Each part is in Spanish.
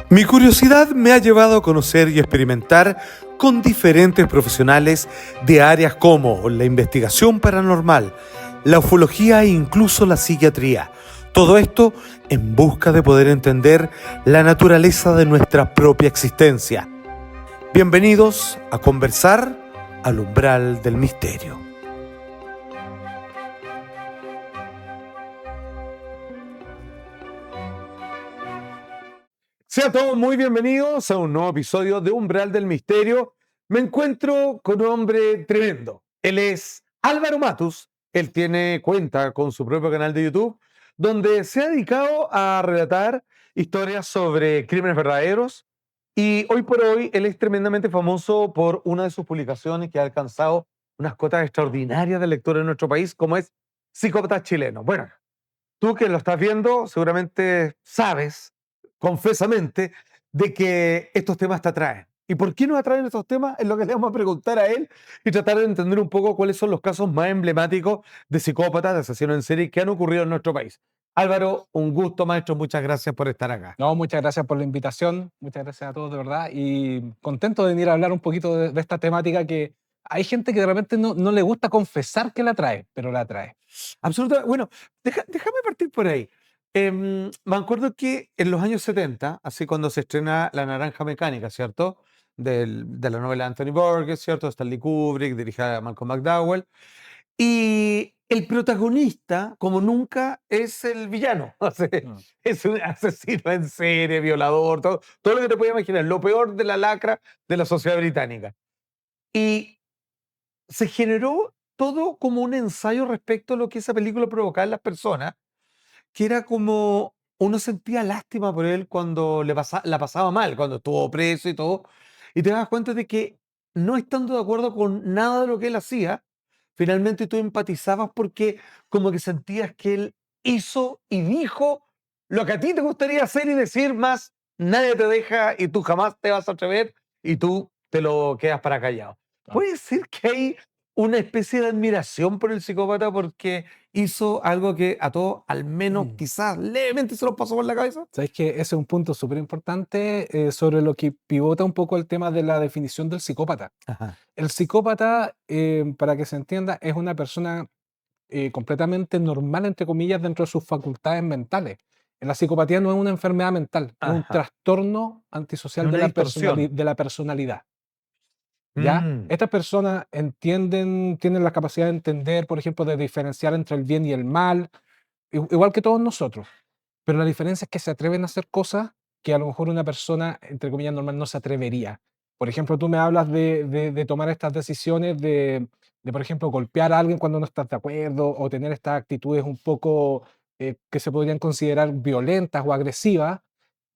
Mi curiosidad me ha llevado a conocer y experimentar con diferentes profesionales de áreas como la investigación paranormal, la ufología e incluso la psiquiatría. Todo esto en busca de poder entender la naturaleza de nuestra propia existencia. Bienvenidos a conversar al umbral del misterio. Sean todos muy bienvenidos a un nuevo episodio de Umbral del Misterio. Me encuentro con un hombre tremendo. Él es Álvaro Matus. Él tiene cuenta con su propio canal de YouTube, donde se ha dedicado a relatar historias sobre crímenes verdaderos. Y hoy por hoy, él es tremendamente famoso por una de sus publicaciones que ha alcanzado unas cotas extraordinarias de lectura en nuestro país, como es Psicópatas Chilenos. Bueno, tú que lo estás viendo, seguramente sabes, confesamente, de que estos temas te atraen. ¿Y por qué nos atraen estos temas? Es lo que le vamos a preguntar a él y tratar de entender un poco cuáles son los casos más emblemáticos de psicópatas, de asesinos en serie que han ocurrido en nuestro país. Álvaro, un gusto, maestro. Muchas gracias por estar acá. No, muchas gracias por la invitación, muchas gracias a todos de verdad y contento de venir a hablar un poquito de esta temática que hay gente que de repente no le gusta confesar que la trae, pero la trae. Absolutamente. Bueno, déjame partir por ahí. Me acuerdo que en los años 70, así cuando se estrena La Naranja Mecánica, ¿cierto? De la novela de Anthony Burgess, ¿cierto? Stanley Kubrick, dirigida a Malcolm McDowell. Y el protagonista, como nunca, es el villano. O sea, Mm. es un asesino en serie, violador, todo lo que te puedas imaginar, lo peor de la lacra de la sociedad británica. Y se generó todo como un ensayo respecto a lo que esa película provocaba en las personas, que era como uno sentía lástima por él cuando la pasaba mal, cuando estuvo preso y todo, y te das cuenta de que no estando de acuerdo con nada de lo que él hacía, finalmente tú empatizabas porque como que sentías que él hizo y dijo lo que a ti te gustaría hacer y decir, más nadie te deja y tú jamás te vas a atrever y tú te lo quedas para callado. Claro. Puede ser que hay una especie de admiración por el psicópata porque hizo algo que a todos, al menos Mm. quizás levemente se los pasó por la cabeza. Sabéis que ese es un punto súper importante sobre lo que pivota un poco el tema de la definición del psicópata. Ajá. El psicópata, para que se entienda, es una persona completamente normal, entre comillas, dentro de sus facultades mentales. La psicopatía no es una enfermedad mental, es un Ajá. trastorno Es antisocial una distorsión. de la personalidad. ¿Ya? Mm, Estas personas entienden, tienen la capacidad de entender, por ejemplo, de diferenciar entre el bien y el mal, igual que todos nosotros. Pero la diferencia es que se atreven a hacer cosas que a lo mejor una persona, entre comillas, normal no se atrevería. Por ejemplo, tú me hablas de tomar estas decisiones por ejemplo, golpear a alguien cuando no estás de acuerdo o tener estas actitudes un poco que se podrían considerar violentas o agresivas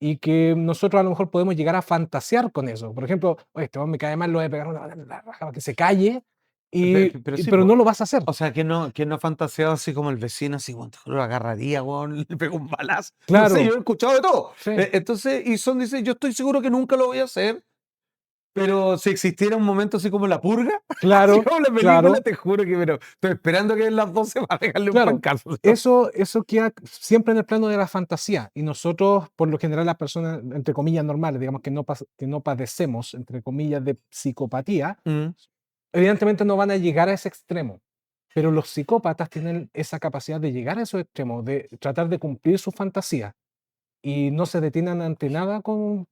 y que nosotros a lo mejor podemos llegar a fantasear con eso. Por ejemplo, oye, este hombre me cae mal, lo voy a pegar una en la raja para que se calle, pero sí, pero no lo vas a hacer. o sea, que no ha fantaseado así como el vecino, así, weón, lo agarraría, weón, le pegó un balazo. No sé, yo Claro, he escuchado de todo. sí, Entonces, y Son dice, yo estoy seguro que nunca lo voy a hacer, pero si existiera un momento así como la purga, así claro, como la película, claro. te juro que pero, estoy esperando que en las 12 para pegarle un Claro, pancazo. eso queda siempre en el plano de la fantasía y nosotros, por lo general, las personas, entre comillas, normales, digamos, que no padecemos, entre comillas, de psicopatía, Mm. evidentemente no van a llegar a ese extremo, pero los psicópatas tienen esa capacidad de llegar a esos extremos, de tratar de cumplir su fantasía y no se detienen ante nada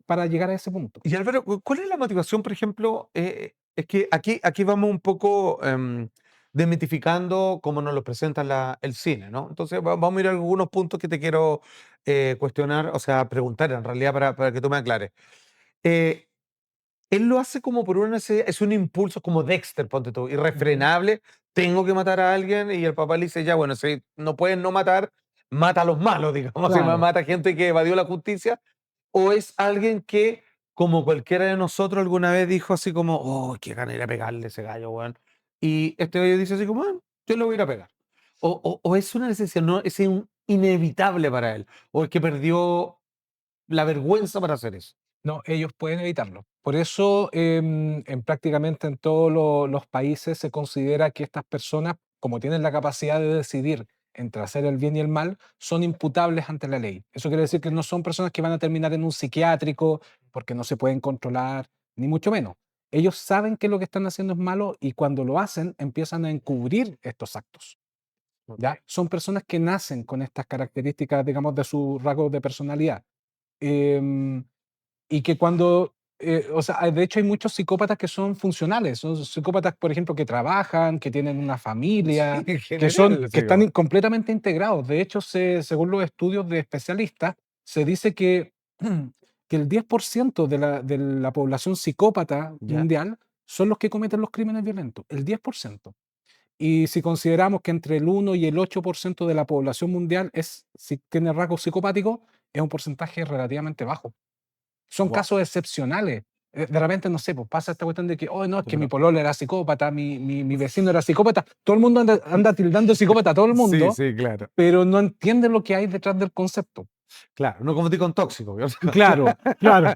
para llegar a ese punto. Y Álvaro, ¿cuál es la motivación, por ejemplo? Es que aquí vamos un poco desmitificando cómo nos lo presenta el cine, ¿no? Entonces vamos a ir a algunos puntos que te quiero cuestionar, o sea, preguntar en realidad para que tú me aclares. Eh, Él lo hace como por una necesidad, es un impulso como Dexter, ponte tú, Ujú. irrefrenable, tengo que matar a alguien y el papá le dice, ya, bueno, si no pueden no matar, mata a los malos, digamos, si Claro. mata a gente que evadió la justicia, o es alguien que, como cualquiera de nosotros alguna vez dijo así como, oh, qué gana ir a pegarle a ese gallo, weón. Y este gallo dice así como, "Ah, yo lo voy a ir a pegar. O es una necesidad, no, es inevitable para él, o es que perdió la vergüenza para hacer eso. No, ellos pueden evitarlo. Por eso, prácticamente en todos los países se considera que estas personas, como tienen la capacidad de decidir entre hacer el bien y el mal son imputables ante la ley. Eso quiere decir que no son personas que van a terminar en un psiquiátrico porque no se pueden controlar, ni mucho menos. Ellos saben que lo que están haciendo es malo y cuando lo hacen empiezan a encubrir estos actos. ¿Ya? Ok. Son personas que nacen con estas características, digamos, de su rasgo de personalidad. Em, y que cuando, o sea, de hecho hay muchos psicópatas que son funcionales, son psicópatas, por ejemplo, que trabajan, que tienen una Sí, familia, en que general, están completamente integrados. De hecho, según los estudios de especialistas, se dice que, que el 10% de la población psicópata ya. mundial son los que cometen los crímenes violentos, el 10%. Y si consideramos que entre el 1 y el 8% de la población mundial si tiene rasgos psicopáticos, es un porcentaje relativamente bajo. Son Wow. casos excepcionales. De repente, no sé, pues pasa esta cuestión de que, oh, no, es que mi pololo era psicópata, mi vecino era psicópata. Todo el mundo anda tildando de psicópata a todo el Sí, mundo, sí, claro. pero no entiende lo que hay detrás del concepto. Claro, no confundí con tóxico. Claro, claro.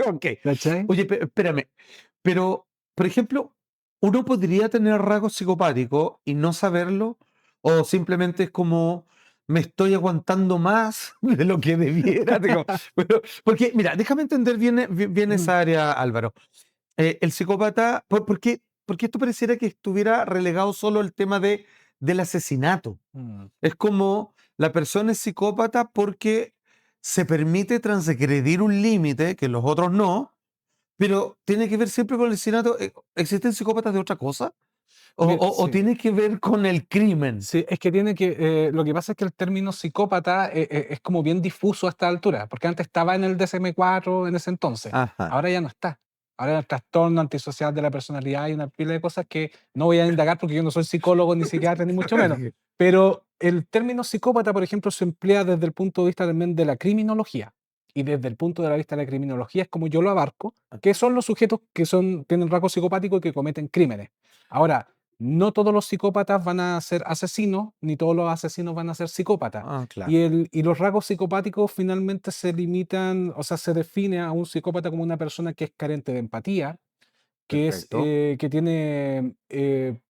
Ok. ¿Cachai? Oye, espérame. Pero, por ejemplo, ¿uno podría tener rasgos psicopáticos y no saberlo? ¿O simplemente es como me estoy aguantando más de lo que debiera? Digo, porque, mira, déjame entender bien Ujú. esa área, Álvaro. El psicópata, porque esto pareciera que estuviera relegado solo al tema del asesinato. Mm. Es como la persona es psicópata porque se permite transgredir un límite que los otros no, pero tiene que ver siempre con el asesinato. ¿Existen psicópatas de otra cosa? ¿O Sí. tiene que ver con el crimen? Sí, es que lo que pasa es que el término psicópata es como bien difuso a esta altura, porque antes estaba en el DSM-4 en ese entonces, Ajá. ahora ya no está. Ahora el trastorno antisocial de la personalidad hay una pila de cosas que no voy a indagar porque yo no soy psicólogo ni psiquiatra ni mucho menos. Pero el término psicópata, por ejemplo, se emplea desde el punto de vista también de la criminología. Y desde el punto de vista de la criminología es como yo lo abarco, que son los sujetos que tienen rasgos psicopáticos y que cometen crímenes. Ahora, no todos los psicópatas van a ser asesinos, ni todos los asesinos van a ser psicópatas. Ah, Y, claro. y los rasgos psicopáticos finalmente se limitan, o sea, se define a un psicópata como una persona que es carente de empatía, Perfecto. que tiene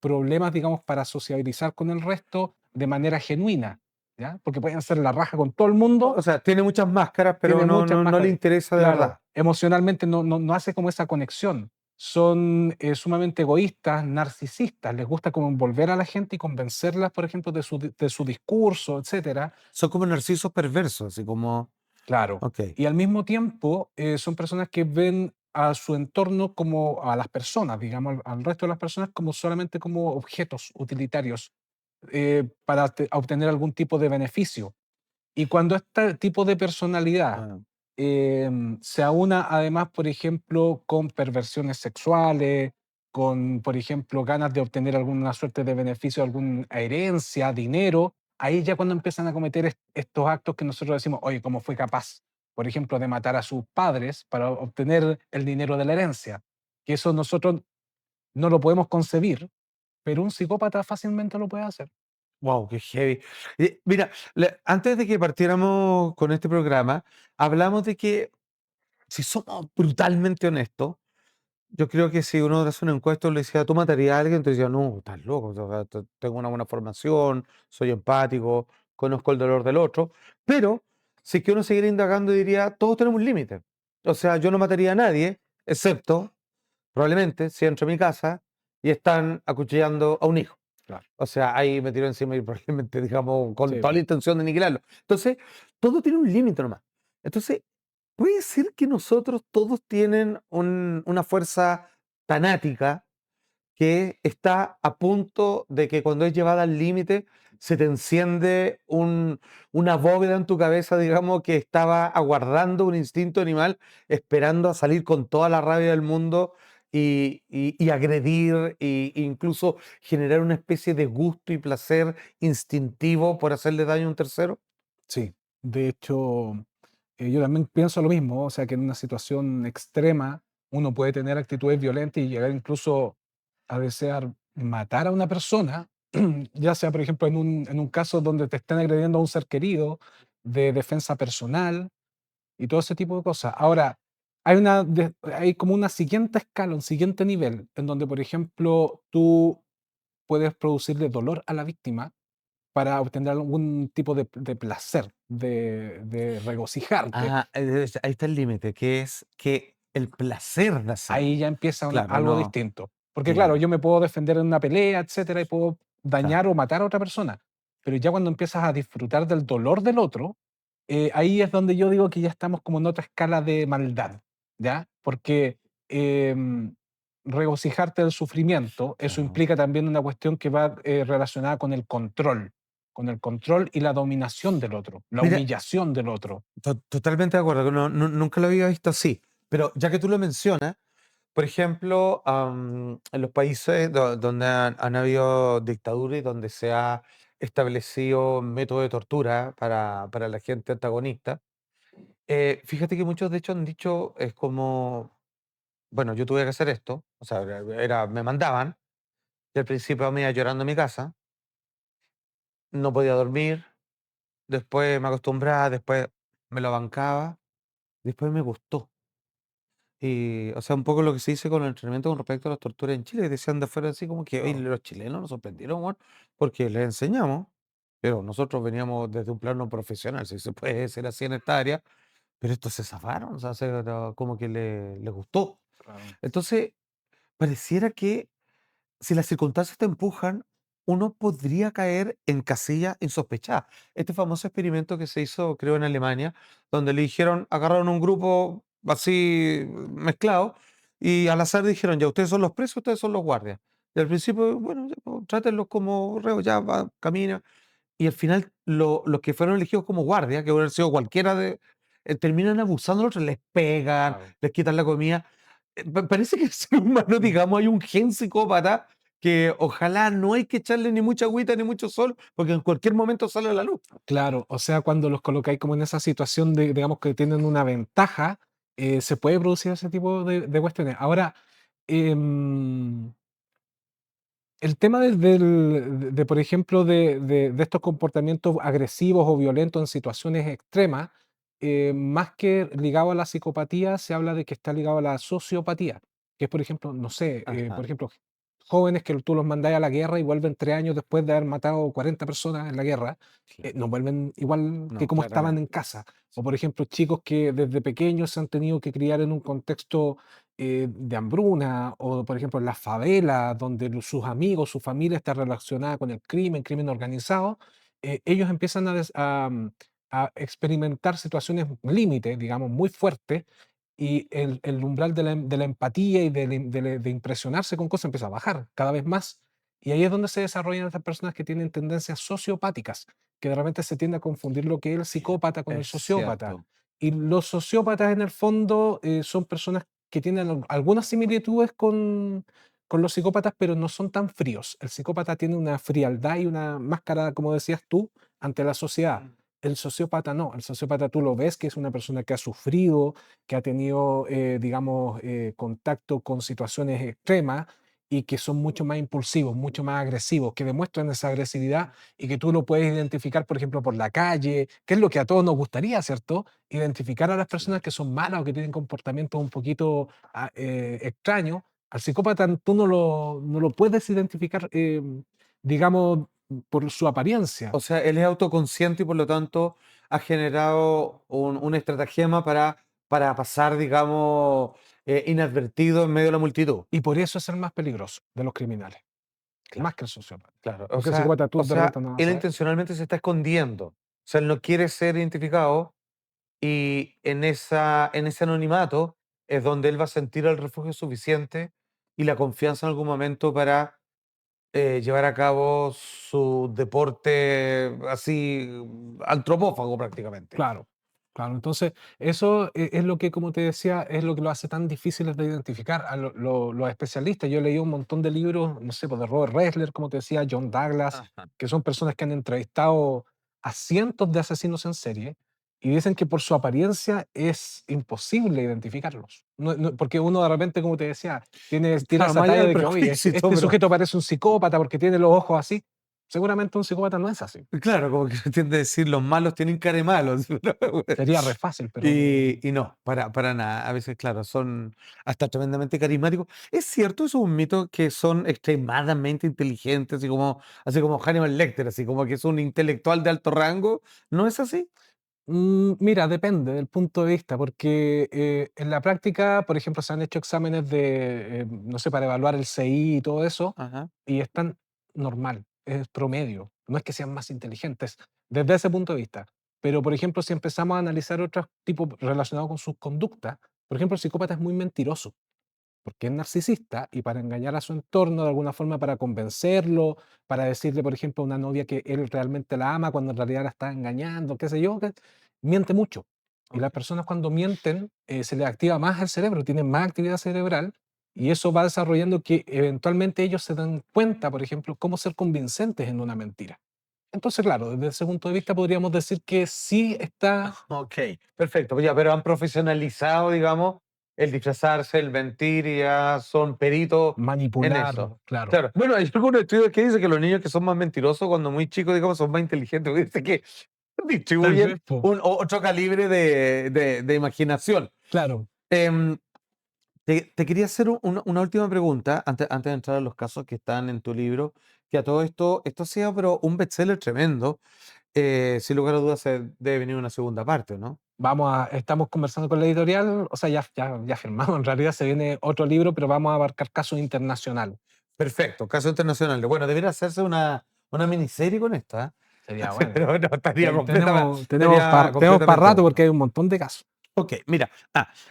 problemas, digamos, para sociabilizar con el resto de manera genuina, ¿ya? Porque pueden ser la raja con todo el O mundo, sea, tiene muchas máscaras, pero tiene no, muchas no, no le máscaras. interesa de Claro, verdad. emocionalmente no hace como esa conexión. Son sumamente egoístas, narcisistas, les gusta como envolver a la gente y convencerlas, por ejemplo, de su discurso, etcétera. Son como narcisos perversos, así como, Claro. ok. Y al mismo tiempo, son personas que ven a su entorno como a las personas, digamos, al resto de las personas como solamente como objetos utilitarios para obtener algún tipo de beneficio. Y cuando este tipo de personalidad Ah, se aúna además, por ejemplo, con perversiones sexuales, con, por ejemplo, ganas de obtener alguna suerte de beneficio, alguna herencia, dinero, ahí ya cuando empiezan a cometer estos actos que nosotros decimos, oye, ¿cómo fue capaz, por ejemplo, de matar a sus padres para obtener el dinero de la herencia? Que eso nosotros no lo podemos concebir, pero un psicópata fácilmente lo puede hacer. wow, qué heavy. Mira, antes de que partiéramos con este programa, hablamos de que si somos brutalmente honestos, yo creo que si uno hace una encuesta y le decía, ¿tú matarías a alguien? Te decía, no, estás loco, o sea, tengo una buena formación, soy empático, conozco el dolor del otro. Pero si es que uno siguiera indagando, diría, todos tenemos un límite. O sea, yo no mataría a nadie, excepto, probablemente, si entro a mi casa y están acuchillando a un hijo. Claro. O sea, ahí me tiró encima y probablemente, digamos, con Sí, toda po. la intención de aniquilarlo. Entonces, todo tiene un límite nomás. Entonces, puede ser que nosotros todos tienen una fuerza tanática que está a punto de que cuando es llevada al límite se te enciende una bóveda en tu cabeza, digamos, que estaba aguardando un instinto animal, esperando a salir con toda la rabia del mundo y agredir e incluso generar una especie de gusto y placer instintivo por hacerle daño a un tercero. Sí, de hecho, yo también pienso lo mismo, o sea, que en una situación extrema uno puede tener actitudes violentas y llegar incluso a desear matar a una persona, ya sea, por ejemplo, en un caso donde te estén agrediendo a un ser querido, de defensa personal y todo ese tipo de cosas. Ahora, hay como una siguiente escala, un siguiente nivel, en donde, por ejemplo, tú puedes producirle dolor a la víctima para obtener algún tipo de placer, de regocijarte. Ahí está el límite, que es que el placer de Ahí hacerlo. ya empieza Claro, algo no, distinto. Porque claro, claro, yo me puedo defender en una pelea, etcétera, y puedo claro. dañar o matar a otra persona. Pero ya cuando empiezas a disfrutar del dolor del otro, ahí es donde yo digo que ya estamos como en otra escala de maldad, ¿ya? Porque em, regocijarte del sufrimiento, eso Claro. implica también una cuestión que va relacionada con el control y la dominación del otro, la Mira, humillación del otro. totalmente de acuerdo, que nunca lo había visto así, pero ya que tú lo mencionas, por ejemplo, en los países donde han habido dictadura y donde se ha establecido método de tortura para la gente antagonista, fíjate que muchos de hecho han dicho, es como, bueno, yo tuve que hacer esto, o sea, me mandaban, y al principio me iba llorando a mi casa, no podía dormir, después me acostumbraba, después me lo bancaba, después me gustó. Y, o sea, un poco lo que se dice con el entrenamiento con respecto a las torturas en Chile, que decían de afuera así como que, oye, Claro, los chilenos nos sorprendieron, weón, porque les enseñamos, pero nosotros veníamos desde un plano profesional, si se puede decir así en esta área, pero estos se zafaron, o sea, como que les gustó. claro. Entonces, pareciera que si las circunstancias te empujan, uno podría caer en casillas insospechadas. Este famoso experimento que se hizo, creo, en Alemania, donde le dijeron, agarraron un grupo así mezclado y al azar dijeron, ya, ustedes son los presos, ustedes son los guardias. Y al principio, bueno, ya, pues, trátenlos como reos, ya, va, camina. Y al final, los que fueron elegidos como guardia, que hubieran sido cualquiera terminan abusando de los otros, les pegan, Claro. les quitan la comida. Parece que el ser humano, digamos, hay un gen psicópata que ojalá no hay que echarle ni mucha agüita ni mucho sol, porque en cualquier momento sale a la luz. Claro, o sea, cuando los colocáis como en esa situación de, digamos, que tienen una ventaja, se puede producir ese tipo de cuestiones. Ahora, em, el tema por ejemplo, de estos comportamientos agresivos o violentos en situaciones extremas, más que ligado a la psicopatía, se habla de que está ligado a la sociopatía, que es, por ejemplo, no sé, por Ajá, ejemplo, jóvenes que tú los mandáis a la guerra y vuelven 3 años después de haber matado 40 personas en la guerra, claro. no vuelven igual que No, como estaban en claramente. casa. O, Sí. por ejemplo, chicos que desde pequeños se han tenido que criar en un contexto de hambruna o, por ejemplo, en las favelas, donde sus amigos, su familia está relacionada con el crimen organizado, ellos empiezan a experimentar situaciones límite, digamos, muy fuertes, y el umbral de la empatía y de impresionarse con cosas empieza a bajar cada vez más. Y ahí es donde se desarrollan estas personas que tienen tendencias sociopáticas, que de repente se tiende a confundir lo que es el psicópata con el Es sociópata. cierto. Y los sociópatas en el fondo son personas que tienen algunas similitudes con los psicópatas, pero no son tan fríos. El psicópata tiene una frialdad y una máscara, como decías tú, ante la sociedad. Mm. El sociópata no, el sociópata tú lo ves que es una persona que ha sufrido, que ha tenido, digamos, contacto con situaciones extremas y que son mucho más impulsivos, mucho más agresivos, que demuestran esa agresividad y que tú lo puedes identificar, por ejemplo, por la calle, que es lo que a todos nos gustaría, ¿cierto? Identificar a las personas que Claro. son malas o que tienen comportamientos un poquito extraños. Al psicópata tú no lo puedes identificar, digamos, por su apariencia. O sea, él es autoconsciente y por lo tanto ha generado un estratagema para pasar, digamos, inadvertido en medio de la multitud. Y por eso es el más peligroso de los criminales, más Claro, que el sociópata. claro. Porque el psicópata tú O de repente sea, no vas él a ver. intencionalmente se está escondiendo. O sea, él no quiere ser identificado y en ese anonimato es donde él va a sentir el refugio suficiente y la confianza en algún momento para llevar a cabo su deporte así antropófago prácticamente. Claro, claro. Entonces, eso es lo que, como te decía, es lo que lo hace tan difícil de identificar a los especialistas. Yo leí un montón de libros, no sé, pues de Robert Ressler, como te decía, John Douglas, Ajá. que son personas que han entrevistado a cientos de asesinos en serie y dicen que por su apariencia es imposible identificarlos. Porque uno de repente, como te decía, tiene Claro, esa más allá talla del de que, oye, prejuicio y todo, este pero sujeto parece un psicópata porque tiene los ojos así. Seguramente un psicópata no es así. Claro, como que se tiende a decir los malos tienen cara de malos. Sería re fácil, pero Y no, para nada. A veces, claro, son hasta tremendamente carismáticos. ¿Es cierto, eso es un mito, que son extremadamente inteligentes, así como Hannibal Lecter, así como que es un intelectual de alto rango? ¿No es así? Mira, depende del punto de vista, porque en la práctica, por ejemplo, se han hecho exámenes de, no sé, para evaluar el CI y todo eso, Ajá. y están normal, es promedio. No es que sean más inteligentes desde ese punto de vista. Pero, por ejemplo, si empezamos a analizar otros tipos relacionados con sus conductas, por ejemplo, el psicópata es muy mentiroso porque es narcisista y para engañar a su entorno de alguna forma, para convencerlo, para decirle, por ejemplo, a una novia que él realmente la ama cuando en realidad la está engañando, qué sé yo, miente mucho. Y las Ok. personas cuando mienten se les activa más el cerebro, tienen más actividad cerebral y eso va desarrollando que eventualmente ellos se dan cuenta, por ejemplo, cómo ser convincentes en una mentira. Entonces, claro, desde ese punto de vista podríamos decir que sí está Ok, perfecto. Pues ya, pero han profesionalizado, digamos, el disfrazarse, el mentir, y ya son peritos en manipular, eso. claro. Claro. Bueno, hay algunos estudios que dicen que los niños que son más mentirosos cuando muy chicos, digamos, son más inteligentes. Dice que Tal distribuyen vez, po, otro calibre de imaginación. claro. Em, te quería hacer una última pregunta antes de entrar a los casos que están en tu libro, que a todo esto sea pero un bestseller tremendo. Sin lugar a dudas debe venir una segunda parte, ¿no? Estamos conversando con la editorial, o sea, ya firmamos, en realidad se viene otro libro, pero vamos a abarcar casos internacionales. Perfecto, caso internacional. Bueno, debería hacerse una miniserie con esto, ¿ah? Sería bueno. Pero no, Tenemos estaría para completamente rato bueno. porque hay un montón de casos. Ok, mira,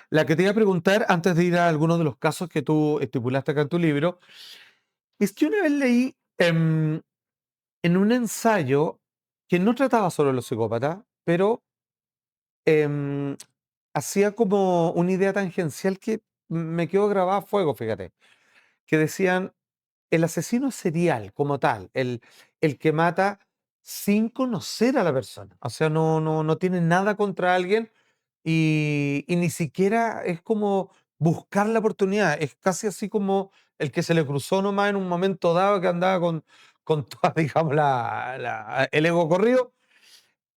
la que te iba a preguntar antes de ir a algunos de los casos que tú estipulaste acá en tu libro, es que una vez leí en un ensayo que no trataba sobre los psicópatas, pero em, hacía como una idea tangencial que me quedó grabada a fuego, fíjate, que decían: el asesino serial como tal, el que mata sin conocer a la persona. O sea, no tiene nada contra alguien y ni siquiera es como buscar la oportunidad. Es casi así como el que se le cruzó nomás en un momento dado que andaba con toda, digamos, el ego corrido.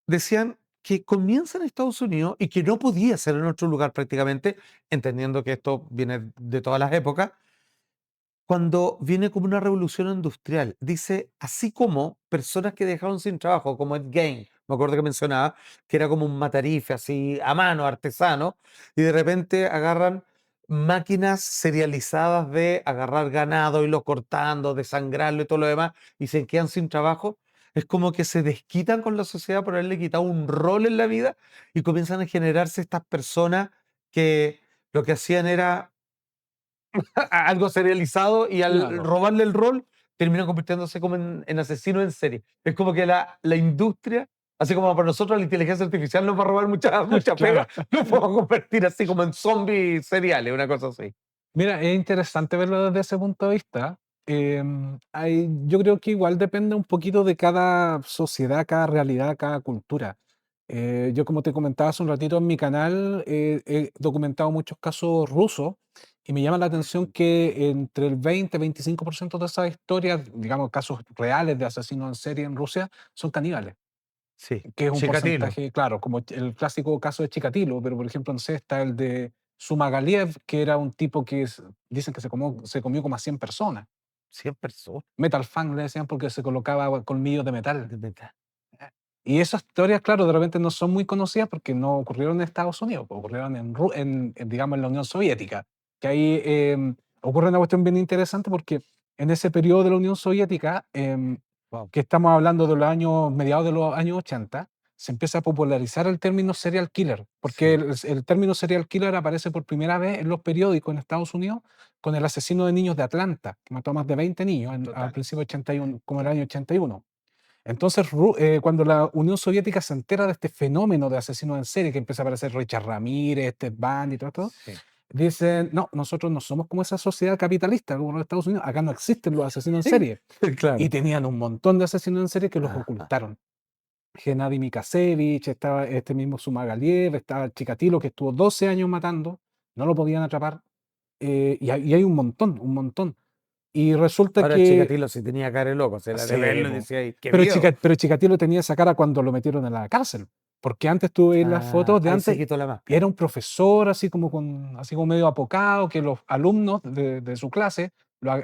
Decían que comienza en Estados Unidos y que no podía ser en otro lugar prácticamente, entendiendo que esto viene de todas las épocas, cuando viene como una revolución industrial. Dice, así como personas que dejaron sin trabajo, como Ed Gein, me acuerdo que mencionaba, que era como un matarife así a mano, artesano, y de repente agarran máquinas serializadas de agarrar ganado, irlo cortando, desangrarlo y todo lo demás, y se quedan sin trabajo. Es como que se desquitan con la sociedad por haberle quitado un rol en la vida y comienzan a generarse estas personas que lo que hacían era algo serializado y al Claro, robarle el rol terminan convirtiéndose como en asesinos en serie. Es como que la industria, así como para nosotros la inteligencia artificial nos va a robar mucha pega, claro. nos podemos convertir así como en zombies seriales, una cosa así. Mira, es interesante verlo desde ese punto de vista. Yo creo que igual depende un poquito de cada sociedad, cada realidad, cada cultura. Yo, como te comentaba hace un ratito en mi canal, he documentado muchos casos rusos y me llama la atención Mm. que entre el 20-25% de esas historias, digamos, casos reales de asesinos en serie en Rusia, son caníbales, Sí, que es un Chikatilo, porcentaje, claro, como el clásico caso de Chikatilo, pero por ejemplo, no sé, está el de Sumagaliev, que era un tipo que dicen que se comió como a 100 personas. 100 personas. Metal Fang le decían porque se colocaba colmillos de metal. De verdad. Y esas historias, claro, de repente no son muy conocidas porque no ocurrieron en Estados Unidos, pues ocurrieron digamos, en la Unión Soviética. Que ahí ocurre una cuestión bien interesante porque en ese periodo de la Unión Soviética, Wow. que estamos hablando de los años, mediados de los años 80, se empieza a popularizar el término serial killer, porque Sí, el término serial killer aparece por primera vez en los periódicos en Estados Unidos con el asesino de niños de Atlanta, que mató a más de 20 niños al total. principio de 81, como el año 81. Entonces, cuando la Unión Soviética se entera de este fenómeno de asesinos en serie, que empieza a aparecer Richard Ramírez, Ted Bundy y todo esto, Sí. dicen, no, nosotros no somos como esa sociedad capitalista como los Estados Unidos, acá no existen los asesinos en serie. Y Claro. tenían un montón de asesinos en serie que los Ajá. ocultaron. Gennady Mikasevich, estaba este mismo Sumagaliev, estaba Chikatilo, que estuvo 12 años matando, no lo podían atrapar, y hay un montón, un montón. Y resulta Ahora que Chikatilo sí tenía cara de loco, se era de sí, verlo y po. decía, "Ay, qué miedo". Pero Chikatilo tenía esa cara cuando lo metieron en la cárcel, porque antes tú ves las Ah, fotos de ahí se antes quitó la y era máscara. un profesor así como medio apocado, que los alumnos de su clase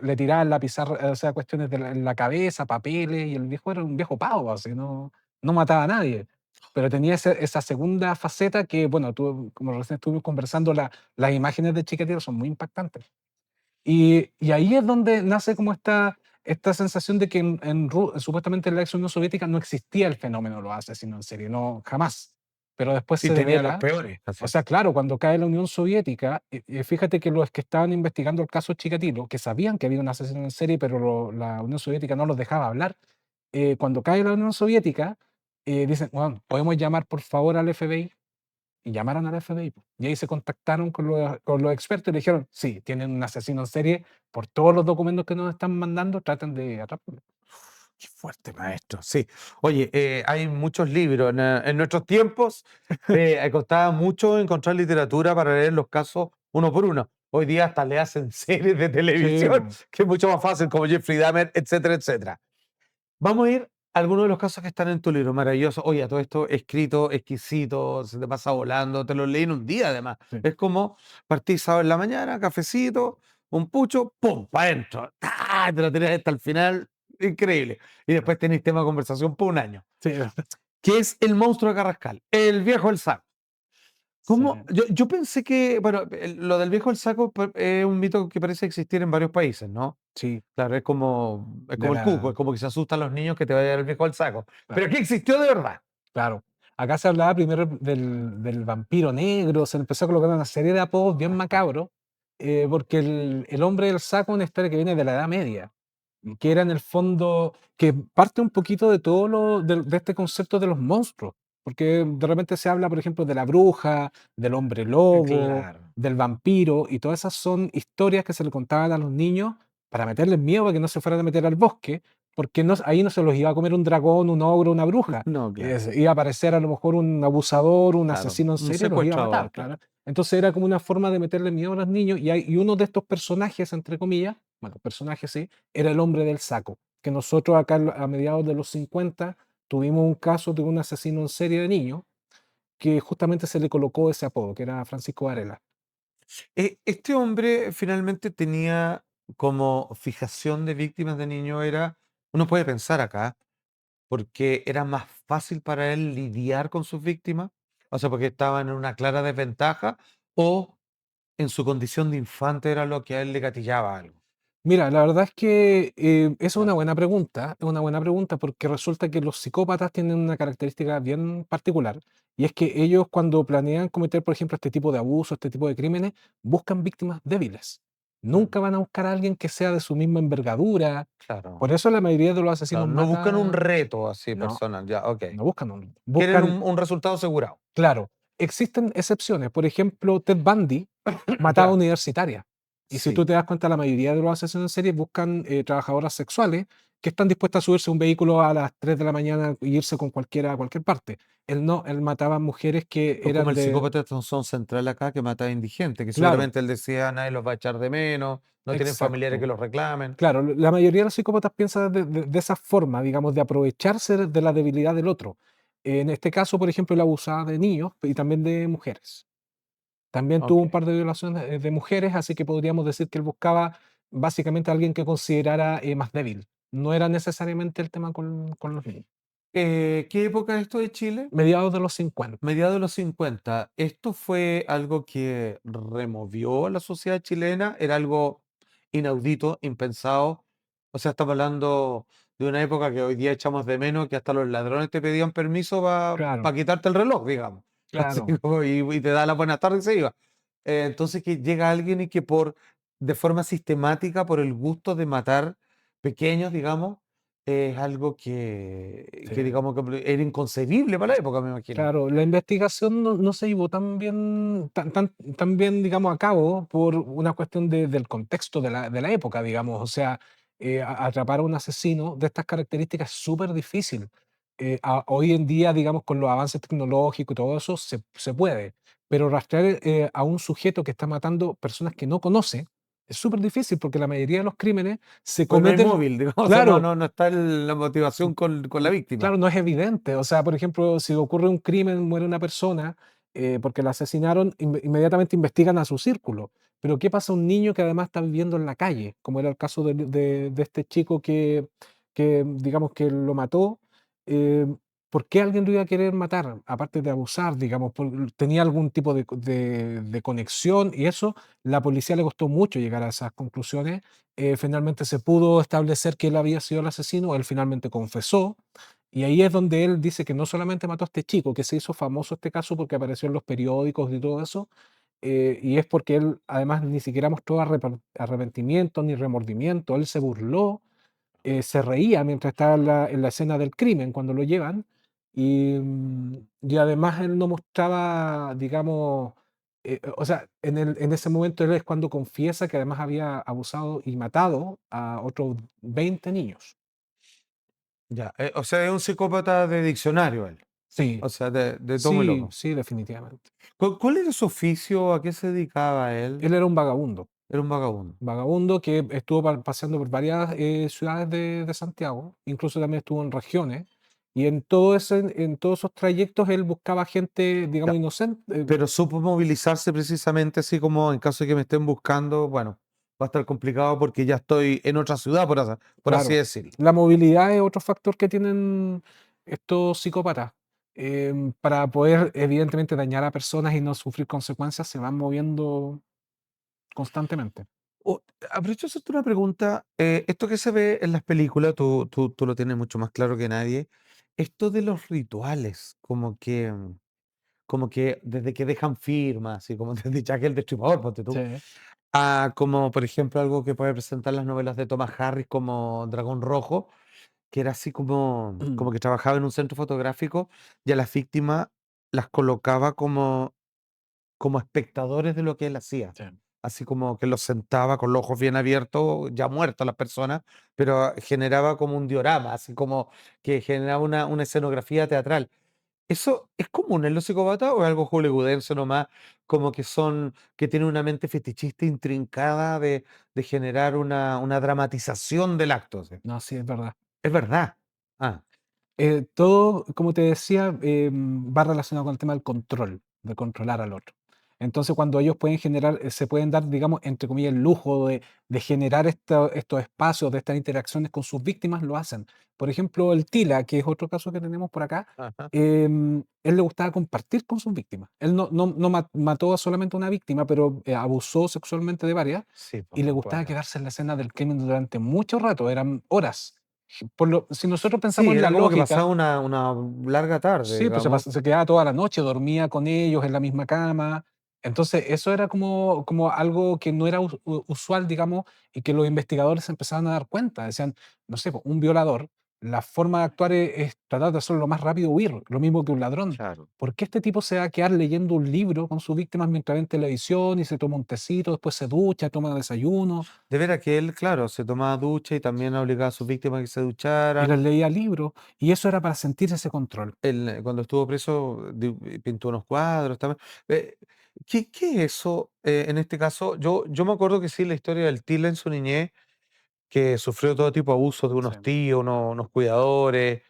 le tiraban la pizarra, o sea, cuestiones en la cabeza, papeles, y el viejo era un viejo pavo, así, no mataba a nadie. Pero tenía esa segunda faceta que, bueno, tú, como recién estuvimos conversando, las imágenes de Chikatilo son muy impactantes. Y ahí es donde nace como esta sensación de que supuestamente en la ex Unión Soviética no existía el fenómeno de los asesinos en serie, no, jamás. Pero después Y se tenía los devela, peores, o así. sea, claro, cuando cae la Unión Soviética, fíjate que los que estaban investigando el caso Chikatilo, que sabían que había un asesino en serie, pero la Unión Soviética no los dejaba hablar, cuando cae la Unión Soviética, dicen, bueno, podemos llamar por favor al FBI, y llamaron al FBI, po. Y ahí se contactaron con los expertos y le dijeron: "Sí, tienen un asesino en serie, por todos los documentos que nos están mandando, traten de atraparlo". Qué fuerte, maestro. Sí. Oye, hay muchos libros. En nuestros tiempos costaba mucho encontrar literatura para leer los casos uno por uno. Hoy día hasta le hacen series de Sí, televisión, po. que es mucho más fácil, como Jeffrey Dahmer, etcétera, etcétera. Vamos a ir a algunos de los casos que están en tu libro. Maravilloso. Oye, a todo esto escrito, exquisito, se te pasa volando, te lo leí en un día además. Sí, Es como partís sábado en la mañana, cafecito, un pucho, ¡pum! Para adentro. ¡Ah! Te lo tenés hasta el final. Increíble. Y claro. después tenéis tema de conversación por un año. Sí, ¿Qué es el monstruo de Carrascal? El viejo del saco. sí, ¿Cómo? Yo pensé que, bueno, lo del viejo del saco es un mito que parece existir en varios países, ¿no? sí, Claro, es de como el cuco, es la como que se asustan los niños que te vaya a dar el viejo al saco. claro, Pero aquí existió de verdad. claro. Acá se hablaba primero del vampiro negro, se le empezó a colocar una serie de apodos bien Ajá. macabros, porque el hombre del saco es una historia que viene de la Edad Media. Que era en el fondo, que parte un poquito de todo de este concepto de los monstruos, porque de repente se habla, por ejemplo, de la bruja, del hombre lobo, Claro. del vampiro, y todas esas son historias que se le contaban a los niños para meterles miedo para que no se fueran a meter al bosque, porque ahí no se los iba a comer un dragón, un ogro, una bruja. No, claro, Iba a aparecer a lo mejor un abusador, un claro. asesino en Un serie, y los iba a secuestrador, matar, claro. claro. Entonces era como una forma de meterle miedo a los niños, y uno de estos personajes, entre comillas, bueno, personajes sí, era el hombre del saco, que nosotros acá a mediados de los 50 tuvimos un caso de un asesino en serie de niños que justamente se le colocó ese apodo, que era Francisco Varela. Este hombre finalmente tenía como fijación de víctimas de niño era, uno puede pensar acá, porque era más fácil para él lidiar con sus víctimas, o sea, porque estaban en una clara desventaja, o en su condición de infante era lo que a él le gatillaba algo. Mira, la verdad es que esa es una Claro. buena pregunta, es una buena pregunta porque resulta que los psicópatas tienen una característica bien particular y es que ellos cuando planean cometer, por ejemplo, este tipo de abusos, este tipo de crímenes, buscan víctimas débiles. Mm, Nunca van a buscar a alguien que sea de su misma envergadura. claro, Por eso la mayoría de los claro, asesinos no buscan un matan, reto así no, personal, ya, ok. no buscan, Quieren buscan. un resultado asegurado. Claro, existen excepciones. Por ejemplo, Ted Bundy mataba Claro, universitarias. Y si tú sí. te das cuenta, la mayoría de los asesinos en serie buscan trabajadoras sexuales que están dispuestas a subirse a un vehículo a las 3 de la mañana y irse con cualquiera a cualquier parte. Él no, él mataba mujeres que O como eran el de... psicópata de son central acá que mata a indigentes, que Claro, seguramente él decía, nadie los va a echar de menos, no tienen familiares que exacto. los reclamen. Claro, la mayoría de los psicópatas piensan de esa forma, digamos, de aprovecharse de la debilidad del otro. En este caso, por ejemplo, él abusaba de niños y también de mujeres. También tuvo Ok. un par de violaciones de mujeres, así que podríamos decir que él buscaba básicamente a alguien que considerara más débil. No era necesariamente el tema con los niños. ¿Qué época es esto de Chile? Mediados de los 50. Mediados de los 50. ¿Esto fue algo que removió a la sociedad chilena? ¿Era algo inaudito, impensado? O sea, estamos hablando de una época que hoy día echamos de menos, que hasta los ladrones te pedían permiso Claro, para quitarte el reloj, digamos. Así claro. como, y te da la buena tarde y se iba. Entonces que llega alguien y que de forma sistemática, por el gusto de matar pequeños, digamos, es algo que Sí. digamos que era inconcebible para la época, me imagino. Claro, la investigación no se llevó tan bien, digamos, a cabo por una cuestión del contexto de la época, digamos. O sea, atrapar a un asesino de estas características es súper difícil. Hoy en día, digamos, con los avances tecnológicos y todo eso, se puede. Pero rastrear a un sujeto que está matando personas que no conoce, Es súper difícil porque la mayoría de los crímenes se Pues no hay cometen, móvil, digamos, o sea, no, claro, no, no está la motivación con la víctima. claro, no es evidente. O sea, por ejemplo, si ocurre un crimen, muere una persona, porque la asesinaron, inmediatamente investigan a su círculo. Pero ¿qué pasa a un niño que además está viviendo en la calle? Como era el caso de este chico que, digamos, que lo mató. eh, ¿Por qué alguien lo iba a querer matar? Aparte de abusar, digamos, tenía algún tipo de conexión y eso, la policía le costó mucho llegar a esas conclusiones. Finalmente se pudo establecer que él había sido el asesino, él finalmente confesó, y ahí es donde él dice que no solamente mató a este chico, que se hizo famoso este caso porque apareció en los periódicos y todo eso, y es porque él además ni siquiera mostró arrepentimiento ni remordimiento, él se burló, se reía mientras estaba en la escena del crimen cuando lo llevan, y además él no mostraba, digamos, o sea, en ese momento él es cuando confiesa que además había abusado y matado a otros 20 niños. Ya, o sea, es un psicópata de diccionario él. Sí, O sea, de tomo y sí, lomo. sí, definitivamente. ¿Cuál era su oficio? ¿A qué se dedicaba él? Él era un vagabundo. Era un vagabundo. Vagabundo que estuvo paseando por varias ciudades de Santiago, incluso también estuvo en regiones, y en todos esos trayectos él buscaba gente, digamos, Ya, inocente. pero supo movilizarse precisamente así como en caso de que me estén buscando, bueno, va a estar complicado porque ya estoy en otra ciudad, por así Claro, decirlo. la movilidad es otro factor que tienen estos psicópatas. Para poder, evidentemente, dañar a personas y no sufrir consecuencias, se van moviendo constantemente. O- Aprovecho de hacerte una pregunta. Esto que se ve en las películas, tú lo tienes mucho más claro que nadie. Esto de los rituales, como que desde que dejan firmas, así como desde Jack el Destripador, ponte tú, Sí. a como por ejemplo algo que puede presentar las novelas de Thomas Harris como Dragón Rojo, que era así como que trabajaba en un centro fotográfico y a las víctimas las colocaba como espectadores de lo que él hacía. Sí. Así como que los sentaba con los ojos bien abiertos, ya muertas las personas, pero generaba como un diorama, así como que generaba una escenografía teatral. ¿Eso es común en los psicópatas o es algo hollywoodense nomás? Como que tienen una mente fetichista intrincada de generar una dramatización del acto. ¿Sí? No, sí, es verdad. Es verdad. Ah, Todo, como te decía, va relacionado con el tema del control, de controlar al otro. Entonces, cuando ellos pueden generar, se pueden dar, digamos, entre comillas, el lujo de generar estos espacios, de estas interacciones con sus víctimas, lo hacen. Por ejemplo, el Tila, que es otro caso que tenemos por acá, ajá. él le gustaba compartir con sus víctimas. Él no mató a solamente una víctima, pero abusó sexualmente de varias Sí, pues y le me gustaba acuerdo. quedarse en la escena del crimen durante mucho rato, eran horas. Si nosotros pensamos Sí, en la era como que pasaba lógica, una larga tarde, sí, pues digamos. se quedaba toda la noche, dormía con ellos en la misma cama. Entonces, eso era como algo que no era usual, digamos, y que los investigadores empezaban a dar cuenta. Decían, no sé, pues, un violador, la forma de actuar es tratar de hacerlo lo más rápido, huir, lo mismo que un ladrón. Claro. ¿Por qué este tipo se va a quedar leyendo un libro con sus víctimas mientras ven televisión y se toma un tecito, después se ducha, toma desayuno De veras que él, claro, se tomaba ducha y también obligaba a sus víctimas a que se y ducharan. les leía libros? Y eso era para sentir ese control. Él, cuando estuvo preso, pintó unos cuadros también. Eh, ¿Qué es eso? En este caso, yo me acuerdo que sí, la historia del Tila en su niñez, que sufrió todo tipo de abusos de Sí. unos tíos, unos cuidadores,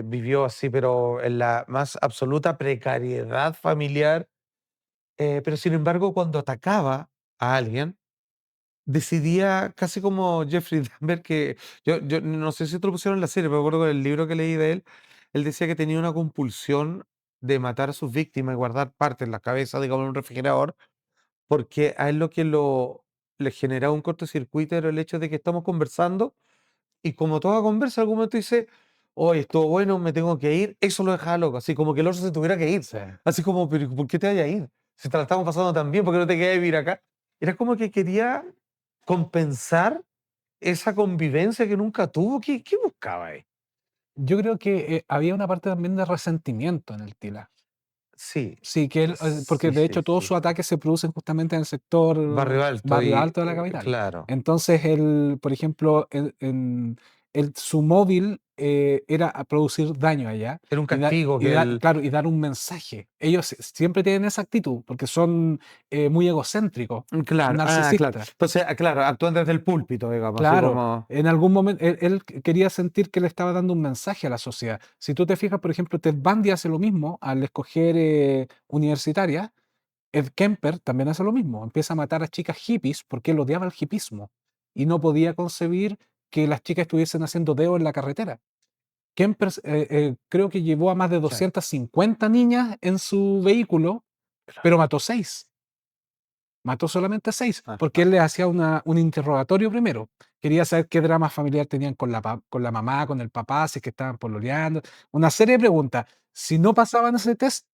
vivió así, pero en la más absoluta precariedad familiar. Pero sin embargo, cuando atacaba a alguien, decidía casi como Jeffrey Dahmer, que yo no sé si te lo pusieron en la serie, pero me acuerdo que el libro que leí de él, él decía que tenía una compulsión de matar a sus víctimas y guardar partes en la cabeza, digamos, en un refrigerador, porque a él le generaba un cortocircuito era el hecho de que estamos conversando y como toda conversa, en algún momento dice, oye, estuvo bueno, me tengo que ir, eso lo dejaba loco, así como que el otro se tuviera que ir, Sí. así como, pero ¿por qué te vayas a ir? Si te la estamos pasando tan bien, ¿por qué no te quedas a vivir acá? Era como que quería compensar esa convivencia que nunca tuvo. ¿Qué buscaba ahí? Yo creo que había una parte también de resentimiento en el Tila. Sí, Sí, que él, porque sí, de sí, hecho todos sí. sus ataques se producen justamente en el sector Barrio Alto barrio y alto de la capital. claro, Entonces él, por ejemplo, su móvil era a producir daño allá Era un castigo claro, y dar un mensaje. Ellos siempre tienen esa actitud porque son muy egocéntricos, claro, claro. narcisistas. Entonces, claro, actúan desde el púlpito, digamos, así Claro, como. en algún momento él quería sentir que le estaba dando un mensaje a la sociedad. Si tú te fijas, por ejemplo, Ted Bundy hace lo mismo al escoger universitaria. Ed Kemper también hace lo mismo, empieza a matar a chicas hippies porque él odiaba el hipismo y no podía concebir que las chicas estuviesen haciendo deo en la carretera. Kemper creo que llevó a más de Claro, 250 niñas en su vehículo, pero mató 6. Mató solamente 6 porque ajá. él les hacía un interrogatorio primero. Quería saber qué drama familiar tenían con la mamá, con el papá, si es que estaban pololeando, una serie de preguntas. Si no pasaban ese test,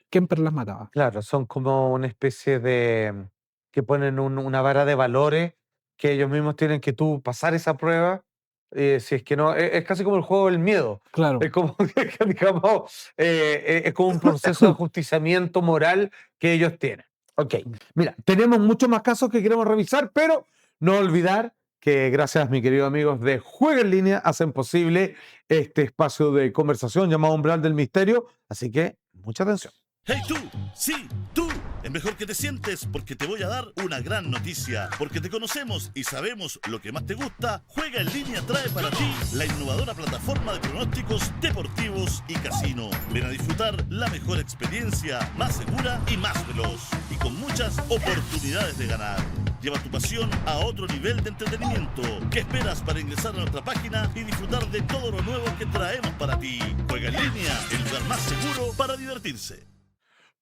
Kemper las mataba. Claro, son como una especie de que ponen una vara de valores que ellos mismos tienen que tú pasar esa prueba, si es que no, es casi como el juego del miedo. Claro. Es como, que, digamos, es como un proceso de ajusticiamiento moral que ellos tienen. Ok, mira, tenemos muchos más casos que queremos revisar, pero no olvidar que gracias, mis queridos amigos de Juega en Línea, hacen posible este espacio de conversación llamado Umbral del Misterio. Así que, mucha atención. ¡Hey tú! ¡Sí, tú! Es mejor que te sientes porque te voy a dar una gran noticia. Porque te conocemos y sabemos lo que más te gusta, Juega en Línea trae para ti la innovadora plataforma de pronósticos deportivos y casino. Ven a disfrutar la mejor experiencia, más segura y más veloz. Y con muchas oportunidades de ganar. Lleva tu pasión a otro nivel de entretenimiento. ¿Qué esperas para ingresar a nuestra página y disfrutar de todo lo nuevo que traemos para ti? Juega en Línea, el lugar más seguro para divertirse.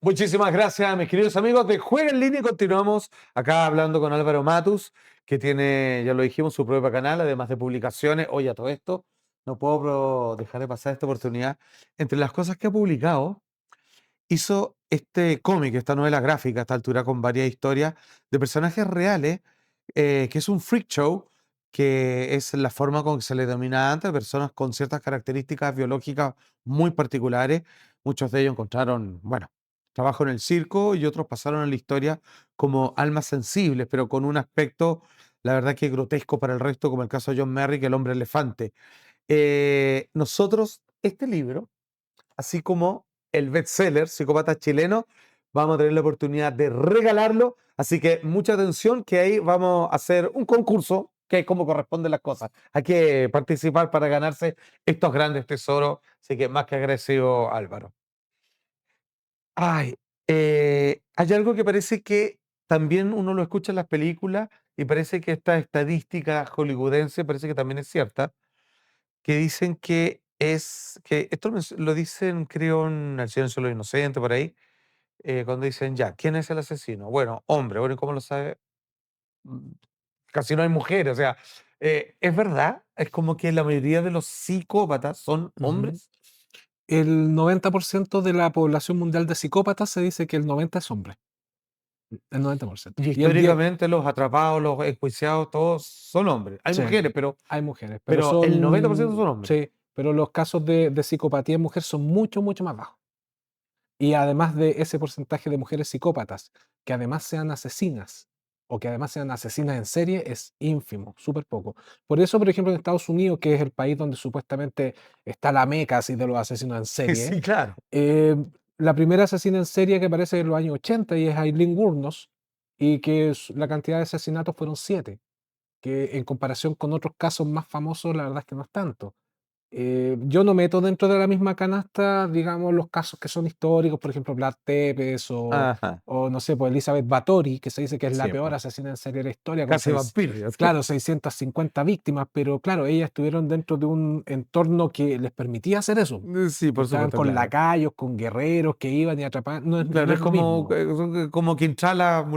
Muchísimas gracias, mis queridos amigos de Juega en Línea. Y continuamos acá hablando con Álvaro Matus, que tiene, ya lo dijimos, su propio canal, además de publicaciones. Oye, a todo esto, no puedo dejar de pasar esta oportunidad. Entre las cosas que ha publicado, hizo este cómic, esta novela gráfica a esta altura con varias historias de personajes reales, que es un freak show, que es la forma con que se le denomina antes, personas con ciertas características biológicas muy particulares. Muchos de ellos encontraron, bueno, trabajo en el circo y otros pasaron a la historia como almas sensibles, pero con un aspecto, la verdad que grotesco para el resto, como el caso de John Merrick, el hombre elefante. Nosotros, este libro, así como el bestseller Psicópata Chileno, vamos a tener la oportunidad de regalarlo. Así que mucha atención, que ahí vamos a hacer un concurso, que es como corresponden las cosas. Hay que participar para ganarse estos grandes tesoros. Así que más que agradecido, Álvaro. Ay, hay algo que parece que también uno lo escucha en las películas y parece que esta estadística hollywoodense parece que también es cierta, que dicen que esto lo dicen, creo, en El silencio de los inocentes, por ahí, cuando dicen, ya, ¿quién es el asesino? Bueno, hombre, bueno, ¿y cómo lo sabe? Mm, Casi no hay mujeres, o sea, ¿es verdad? Es como que la mayoría de los psicópatas son Ujú. hombres. El 90% de la población mundial de psicópatas se dice que el 90 es hombre, el 90%. Y Y el 10, históricamente los atrapados, los enjuiciados, todos son hombres. Hay sí, mujeres, pero, hay mujeres, pero pero el 90% son hombres. sí, pero los casos de psicopatía en mujer son mucho, mucho más bajos. Y además de ese porcentaje de mujeres psicópatas, que además sean asesinas o que además sean asesinas en serie, es ínfimo, súper poco. Por eso, por ejemplo, en Estados Unidos, que es el país donde supuestamente está la meca así de los asesinos en serie, Sí, claro. eh, la primera asesina en serie que aparece en los años 80 y es Aileen Wuornos, y que la cantidad de asesinatos fueron 7, que en comparación con otros casos más famosos, la verdad es que no es tanto. Yo no meto dentro de la misma canasta, digamos, los casos que son históricos, por ejemplo, Vlad Tepes Ajá. o no sé, pues Elizabeth Báthory, que se dice que es la Sí, peor pues, asesina en serie de la historia, con casi vampiro. Ya. claro, 650 víctimas, pero claro, ellas estuvieron dentro de un entorno que les permitía hacer eso. Sí, por Estaban supuesto, con claro. lacayos, con guerreros que iban y atrapaban, no Claro, es es lo como, mismo. como Quintrala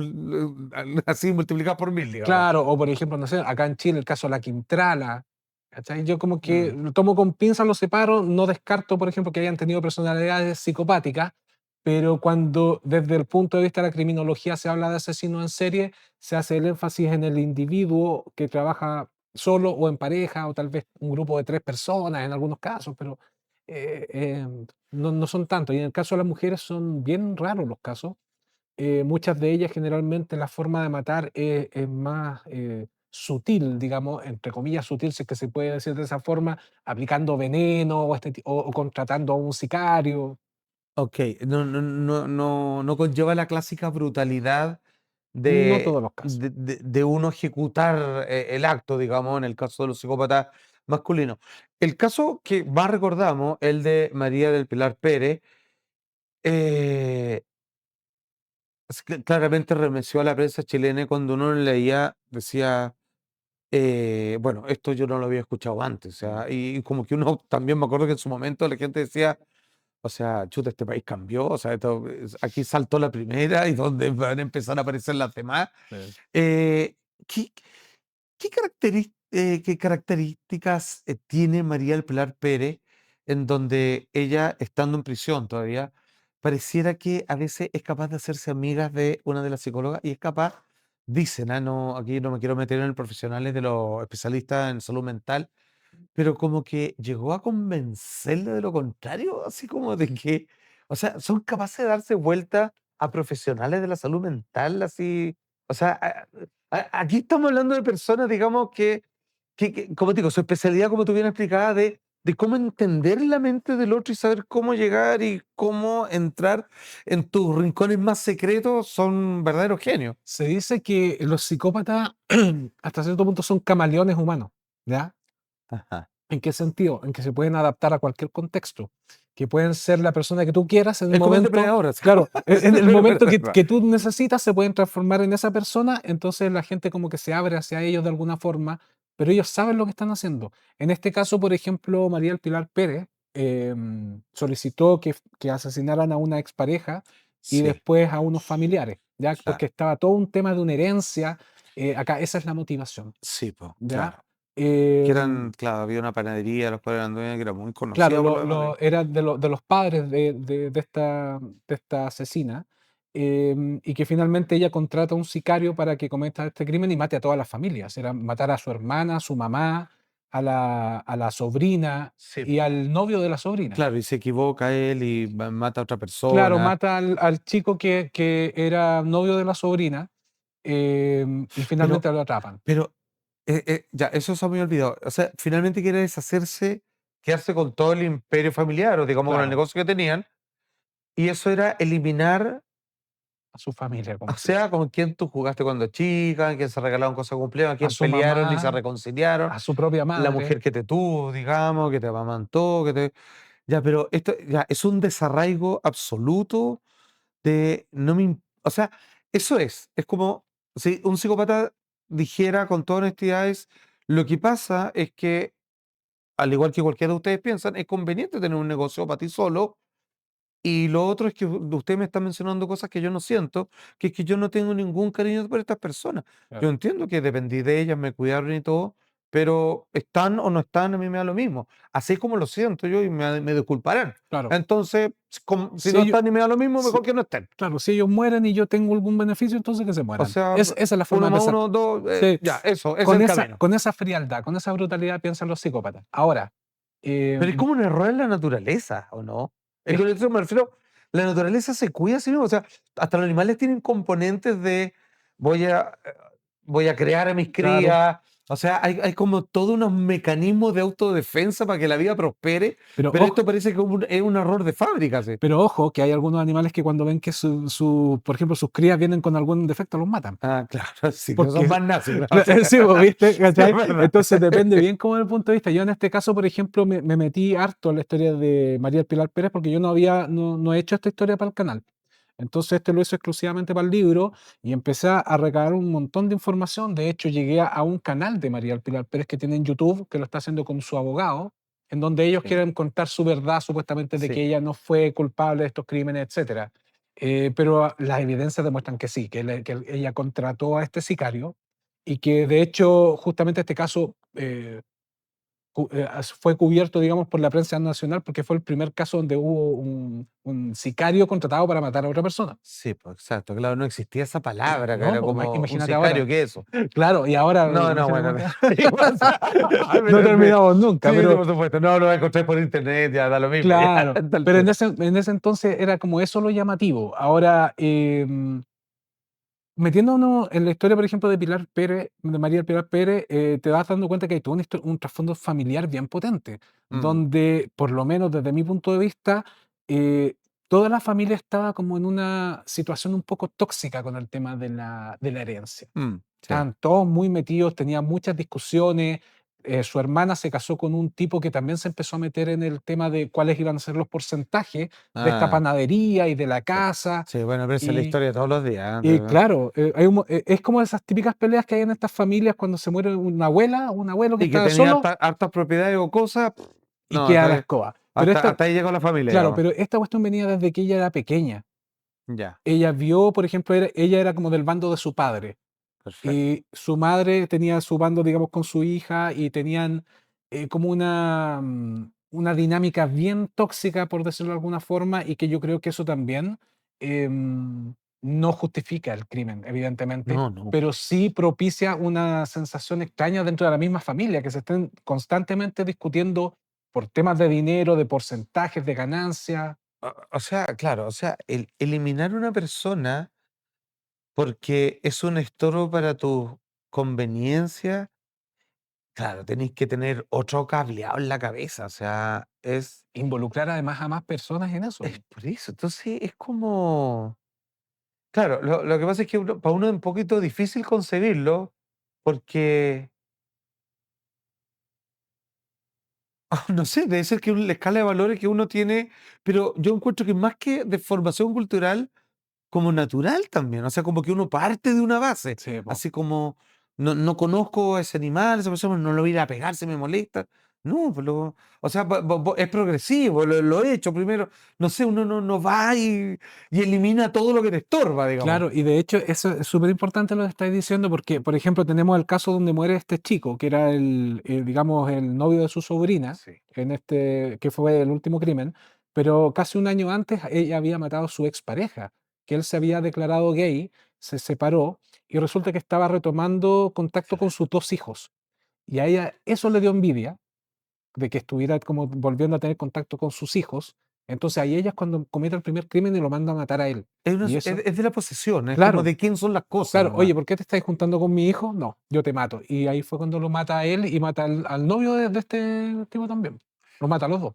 así multiplicado por 1000, digamos. Claro, o por ejemplo, no sé, acá en Chile el caso de la Quintrala, ¿cachai? Yo como que Mm. lo tomo con pinzas, lo separo, no descarto, por ejemplo, que hayan tenido personalidades psicopáticas, pero cuando desde el punto de vista de la criminología se habla de asesinos en serie, se hace el énfasis en el individuo que trabaja solo o en pareja, o tal vez un grupo de 3 personas en algunos casos, pero no son tantos. Y en el caso de las mujeres son bien raros los casos. Muchas de ellas generalmente la forma de matar es más sutil, digamos, entre comillas sutil, si es que se puede decir de esa forma, aplicando veneno o contratando a un sicario. Ok, no conlleva la clásica brutalidad No todos los casos. de uno ejecutar el acto, digamos, en el caso de los psicópatas masculinos. El caso que más recordamos, el de María del Pilar Pérez, eh, claramente remeció a la prensa chilena y cuando uno leía, decía, bueno, esto yo no lo había escuchado antes, o sea, y como que uno también me acuerdo que en su momento la gente decía, o sea, chuta, este país cambió, o sea, aquí saltó la primera y donde van a empezar a aparecer las demás. Eh, ¿qué, qué características tiene María del Pilar Pérez en donde ella, estando en prisión todavía, pareciera que a veces es capaz de hacerse amigas de una de las psicólogas y es capaz, dicen, no, aquí no me quiero meter en el profesionales de los especialistas en salud mental, pero como que llegó a convencerle de lo contrario, así como de que, o sea, son capaces de darse vuelta a profesionales de la salud mental, así, o sea, aquí estamos hablando de personas, digamos, como te digo, su especialidad, como tú bien explicabas, de cómo entender la mente del otro y saber cómo llegar y cómo entrar en tus rincones más secretos, son verdaderos genios. Se dice que los psicópatas hasta cierto punto son camaleones humanos, ¿ya? Ajá. ¿En qué sentido? En que se pueden adaptar a cualquier contexto, que pueden ser la persona que tú quieras en el Es como el momento. depredador, así. Claro, en el Pero, momento verdad. que tú necesitas, se pueden transformar en esa persona, entonces la gente como que se abre hacia ellos de alguna forma, pero ellos saben lo que están haciendo. En este caso, por ejemplo, María del Pilar Pérez solicitó que asesinaran a una expareja y Sí, después a unos familiares, ¿ya? claro. Porque estaba todo un tema de una herencia. Acá, esa es la motivación, Sí, pues, ¿ya? claro. Que Em, eran, claro, había una panadería, los padres eran dueños, que era muy Claro, conocida por lo demás. era de los padres de esta asesina, y que finalmente ella contrata a un sicario para que cometa este crimen y mate a todas las familias. Era matar a su hermana, a su mamá, a la sobrina Sí, y al novio de la sobrina. claro, y se equivoca él y mata a otra Claro, persona. mata al chico que era novio de la sobrina, y Pero, finalmente lo atrapan. pero, ya, eso se me había olvidado. O sea, finalmente quiere deshacerse, quedarse con todo el imperio familiar, o digamos con el Claro, negocio que tenían, y eso era eliminar, a su familia o completa. sea, con quién tú jugaste cuando chica, en quién se regalaron cosas de cumpleaños, a A quién su pelearon y se mamá, reconciliaron, a su propia la madre. mujer que te tuvo, digamos, que te amamantó, que te... Ya, pero esto ya es un desarraigo absoluto de no me o sea, eso es como si un psicópata dijera con toda honestidad es, lo que pasa es que, al igual que cualquiera de ustedes piensan, es conveniente tener un negocio para ti solo, y lo otro es que usted me está mencionando cosas que yo no siento, que es que yo no tengo ningún cariño por estas personas. Yo Claro, entiendo que dependí de ellas, me cuidaron y todo, pero están o no están, a mí me da lo mismo. Así como lo siento yo y me disculparán. claro. Entonces, si Si no ellos, están y me da lo mismo, si- mejor que no estén. claro, si ellos mueren y yo tengo algún beneficio, entonces que se O mueran. sea, Esa es la forma uno de más pensar. uno, dos, Sí, ya, eso, ese es el camino. con esa frialdad, con esa brutalidad piensan los psicópatas. Ahora, Pero es como un error en la naturaleza, ¿o no? Es es con eso me refiero, la naturaleza se cuida a sí misma, o sea, hasta los animales tienen componentes de voy a, eh, voy a crear a mis claro, crías, o sea, hay como todos unos mecanismos de autodefensa para que la vida prospere, pero pero ojo, esto parece que es un error de fábrica, ¿sí? pero ojo, que hay algunos animales que cuando ven que por ejemplo, sus crías vienen con algún defecto, los matan. Ah, claro, sí, que son Porque, más nazis, ¿no? Sí, sí, vos viste, sí, es ¿cachai? verdad. Entonces depende bien como del punto de vista. Yo en este caso, por ejemplo, me metí harto en la historia de María del Pilar Pérez porque yo no he hecho esta historia para el canal. Entonces este lo hizo exclusivamente para el libro y empecé a recabar un montón de información. De hecho, llegué a un canal de María del Pilar Pérez que tiene en YouTube, que lo está haciendo con su abogado, en donde ellos Sí, quieren contar su verdad supuestamente de que sí. ella no fue culpable de estos crímenes, etcétera. Pero las evidencias demuestran que sí, que ella contrató a este sicario y que de hecho justamente este caso fue cubierto, digamos, por la prensa nacional porque fue el primer caso donde hubo un sicario contratado para matar a otra persona. Sí, pues exacto, claro, no existía esa palabra, que No, era pues, como un imagínate sicario, ahora. ¿qué es eso? Claro, y ahora No, no, imagínate bueno, cuánto- ¿qué pasa? Ay, no pero terminamos sí, nunca, sí, pero por supuesto, no, lo encontré por internet, ya da lo mismo, ya, a claro, esta pero altura. en ese entonces era como eso lo llamativo. Ahora, Metiéndonos en la historia, por ejemplo, de Pilar Pérez, de María Pilar Pérez, te vas dando cuenta que hay todo un trasfondo familiar bien potente, Mm, donde, por lo menos desde mi punto de vista, eh, toda la familia estaba como en una situación un poco tóxica con el tema de la herencia. sí. Estaban todos muy metidos, tenían muchas discusiones. Su hermana se casó con un tipo que también se empezó a meter en el tema de cuáles iban a ser los porcentajes de esta Ah, panadería y de la sí. casa. Sí, bueno, pero esa es la Y historia de todos los días. y claro, es como esas típicas peleas que hay en estas familias cuando se muere una abuela o un abuelo que Y que está tenía solo hartas propiedades o cosas. y No, queda la escoba. Pero esta, hasta ahí llegó la familia, claro, digamos. pero esta cuestión venía desde que ella era pequeña. Ya, Ella vio, por ejemplo, ella era como del bando de su padre perfecto. y su madre tenía su bando, digamos, con su hija y tenían como una dinámica bien tóxica, por decirlo de alguna forma, y que yo creo que eso también no justifica el crimen, evidentemente, No, no. pero sí propicia una sensación extraña dentro de la misma familia, que se estén constantemente discutiendo por temas de dinero, de porcentajes, de ganancia. O sea, claro, o sea, eliminar una persona porque es un estorbo para tu conveniencia, claro, tenéis que tener otro cableado en la cabeza, o sea, Involucrar además a más personas en es eso. por eso. Entonces, es como, claro, lo que pasa es que para uno es un poquito difícil concebirlo porque, no sé, debe ser que la escala de valores que uno tiene, pero yo encuentro que más que de formación cultural, como natural también, o sea, como que uno parte de una base, Sí, po. así como no conozco a ese animal, esa persona, no lo voy a ir a pegar, se me molesta. No, pues o sea, es progresivo, lo he hecho primero, no sé, uno no va y elimina todo lo que te estorba, digamos. Claro, y de hecho eso es súper importante lo que estáis diciendo porque, por ejemplo, tenemos el caso donde muere este chico, que era digamos, el novio de su sobrina, Sí. en que fue el último crimen, pero casi un año antes ella había matado a su expareja, que él se había declarado gay, se separó y resulta que estaba retomando contacto con sus dos hijos. Y a ella eso le dio envidia, de que estuviera como volviendo a tener contacto con sus hijos. Entonces ahí ella es cuando comete el primer crimen y lo manda a matar a él. Y eso, Es de la posesión, es como claro, de quién son las cosas claro, nomás. oye, ¿por qué te estás juntando con mi hijo? No, yo te mato. Y ahí fue cuando lo mata a él y mata al novio de este tipo también. Lo mata a los dos.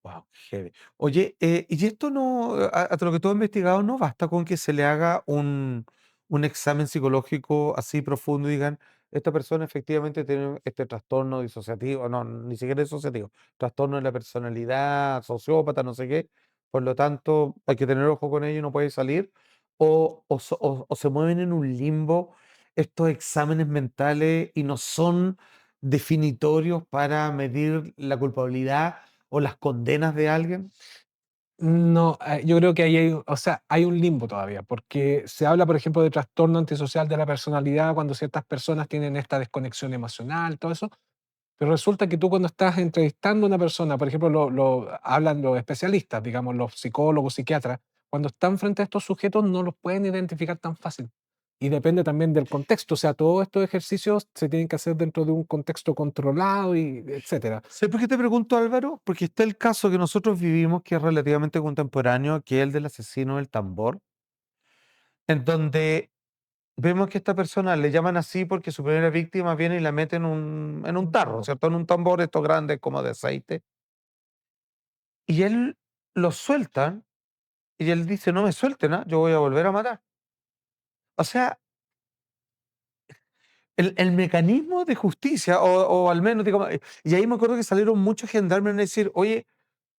Wow, heavy. Oye, y esto no, a lo que tú has investigado, no basta con que se le haga un examen psicológico así profundo y digan, esta persona efectivamente tiene este trastorno disociativo, no, ni siquiera disociativo, trastorno de la personalidad, sociópata, no sé qué, por lo tanto hay que tener ojo con ello y no puede salir, o se mueven en un limbo estos exámenes mentales y no son definitorios para medir la culpabilidad o las condenas de alguien. No, yo creo que ahí hay, o sea, hay un limbo todavía, porque se habla, por ejemplo, de trastorno antisocial de la personalidad cuando ciertas personas tienen esta desconexión emocional, todo eso. Pero resulta que tú cuando estás entrevistando a una persona, por ejemplo, hablan los especialistas, digamos, los psicólogos, psiquiatras, cuando están frente a estos sujetos no los pueden identificar tan fácil. Y depende también del contexto, o sea, todos estos ejercicios se tienen que hacer dentro de un contexto controlado y etcétera. ¿Sabes por qué te pregunto, Álvaro? Porque está el caso que nosotros vivimos, que es relativamente contemporáneo, que es el del asesino del tambor, en donde vemos que esta persona le llaman así porque su primera víctima viene y la mete en un tarro, ¿cierto? En un tambor, estos grandes como de aceite. Y él lo sueltan y él dice, no me suelten, ¿ah? Yo voy a volver a matar. O sea, el mecanismo de justicia, o al menos, digamos, y ahí me acuerdo que salieron muchos gendarmes a decir, oye,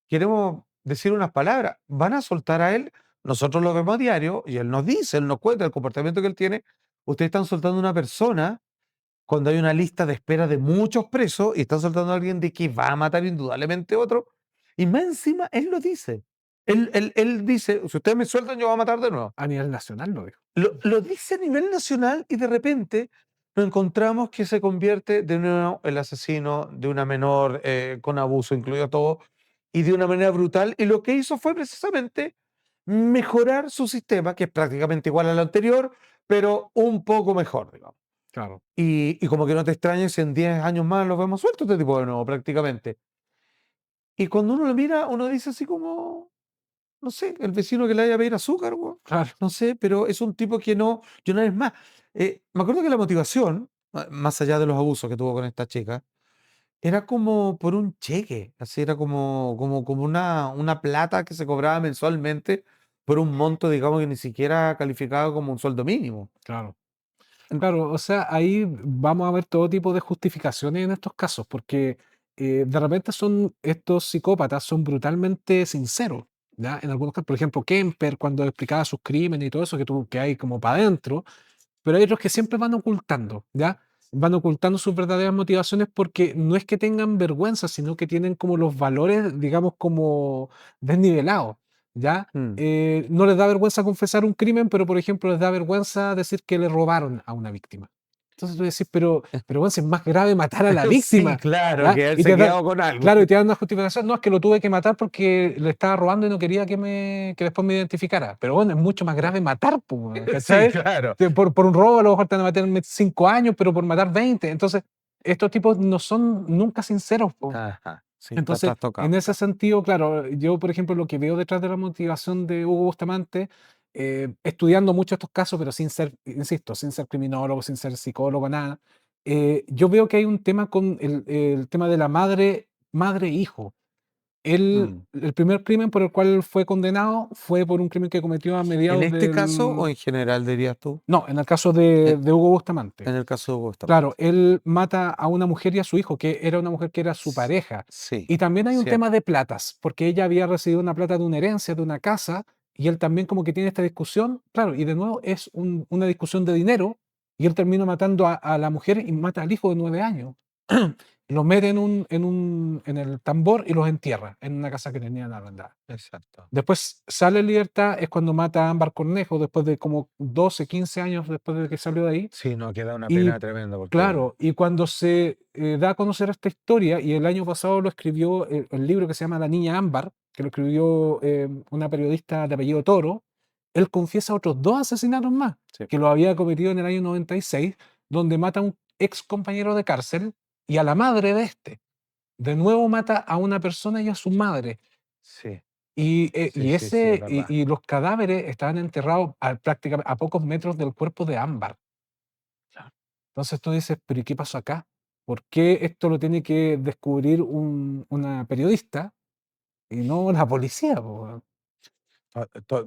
queremos decir unas palabras, van a soltar a él, nosotros lo vemos a diario y él nos dice, él nos cuenta el comportamiento que él tiene, ustedes están soltando a una persona cuando hay una lista de espera de muchos presos y están soltando a alguien de que va a matar indudablemente a otro, y más encima él lo dice. Él dice, si ustedes me sueltan, yo voy a matar de nuevo. A nivel nacional lo dijo. Lo dice a nivel nacional y de repente nos encontramos que se convierte de nuevo el asesino de una menor con abuso incluido todo y de una manera brutal. Y lo que hizo fue precisamente mejorar su sistema, que es prácticamente igual al anterior, pero un poco mejor, digamos. Claro. Y como que no te extrañes si en 10 años más los vemos sueltos este tipo de nuevo, prácticamente. Y cuando uno lo mira, uno dice así como, no sé, el vecino que le vaya a pedir azúcar, weón. Claro, No sé, pero es un tipo que no. Yo una vez más, me acuerdo que la motivación, más allá de los abusos que tuvo con esta chica, era como por un cheque, así era como una plata que se cobraba mensualmente por un monto, digamos, que ni siquiera calificaba como un sueldo mínimo. claro. En- Claro, o sea, ahí vamos a ver todo tipo de justificaciones en estos casos, porque de repente estos psicópatas son brutalmente sinceros, ¿ya? En algunos casos, por ejemplo, Kemper, cuando explicaba sus crímenes y todo eso que hay como para adentro, pero hay otros que siempre van ocultando, ¿ya? Van ocultando sus verdaderas motivaciones porque no es que tengan vergüenza, sino que tienen como los valores, digamos, como desnivelados, ¿ya? Mm. No les da vergüenza confesar un crimen, pero por ejemplo les da vergüenza decir que le robaron a una víctima. Entonces tú decís, pero bueno, si es más grave matar a la Sí, víctima, claro, ¿ya? que Y haberse te dan, quedado con algo. claro, y te dan una justificación, no, es que lo tuve que matar porque le estaba robando y no quería que después me identificara. Pero bueno, es mucho más grave matar, po, weón, Sí, ¿cachai? claro. Por un robo a lo mejor te van a meter 5 años, pero por matar 20. Entonces, estos tipos no son nunca sinceros, po. Ajá, sí, Entonces, estás tocado, en ese claro. sentido, claro, yo, por ejemplo, lo que veo detrás de la motivación de Hugo Bustamante, estudiando mucho estos casos, pero sin ser, insisto, sin ser criminólogo, sin ser psicólogo, nada, yo veo que hay un tema con el tema de la madre-hijo. Mm. El primer crimen por el cual fue condenado fue por un crimen que cometió a ¿En mediados este caso o del... en general dirías tú? No, en el caso En, de Hugo Bustamante. en el caso de Claro, Bustamante. él mata a una mujer y a su hijo, que era una mujer que era su S- pareja. Sí, Y también hay un tema cierto. de platas, porque ella había recibido una plata de una herencia, de una casa, y él también como que tiene esta discusión, claro, y de nuevo es una discusión de dinero, y él termina matando a la mujer y mata al hijo de 9 años. Los mete en el tambor y los entierra en una casa que tenían arrendada. Exacto. Después sale en libertad, es cuando mata a Ámbar Cornejo, después de como 12, 15 años después de que salió de ahí. Sí, no, queda una Y pena tremenda porque. claro, y cuando se da a conocer esta historia, y el año pasado lo escribió el libro que se llama La Niña Ámbar, que lo escribió una periodista de apellido Toro, él confiesa otros 2 asesinatos más, Sí. que lo había cometido en el año 96, donde mata a un ex compañero de cárcel y a la madre de este. De nuevo mata a una persona y a su madre. Sí, sí, Y, sí, sí, es ese, verdad. y los cadáveres estaban enterrados prácticamente a pocos metros del cuerpo de Ámbar. Entonces tú dices, pero ¿y qué pasó acá? ¿Por qué esto lo tiene que descubrir una periodista y no la policía, po, weón?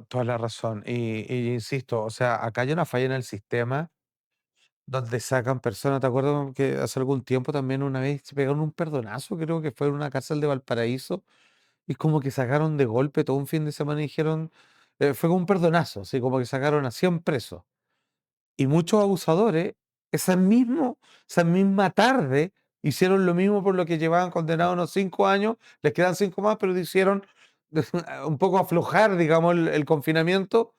Toda la razón. Y insisto, o sea, acá hay una falla en el sistema donde sacan personas. ¿Te acuerdas que hace algún tiempo también una vez se pegaron un perdonazo? Creo que fue en una cárcel de Valparaíso. Y como que sacaron de golpe todo un fin de semana y dijeron, fue como un perdonazo, así como que sacaron a 100 presos. Y muchos abusadores, esa misma tarde, hicieron lo mismo por lo que llevaban condenados unos 5 años, les quedan 5 más, pero hicieron un poco aflojar, digamos, el confinamiento.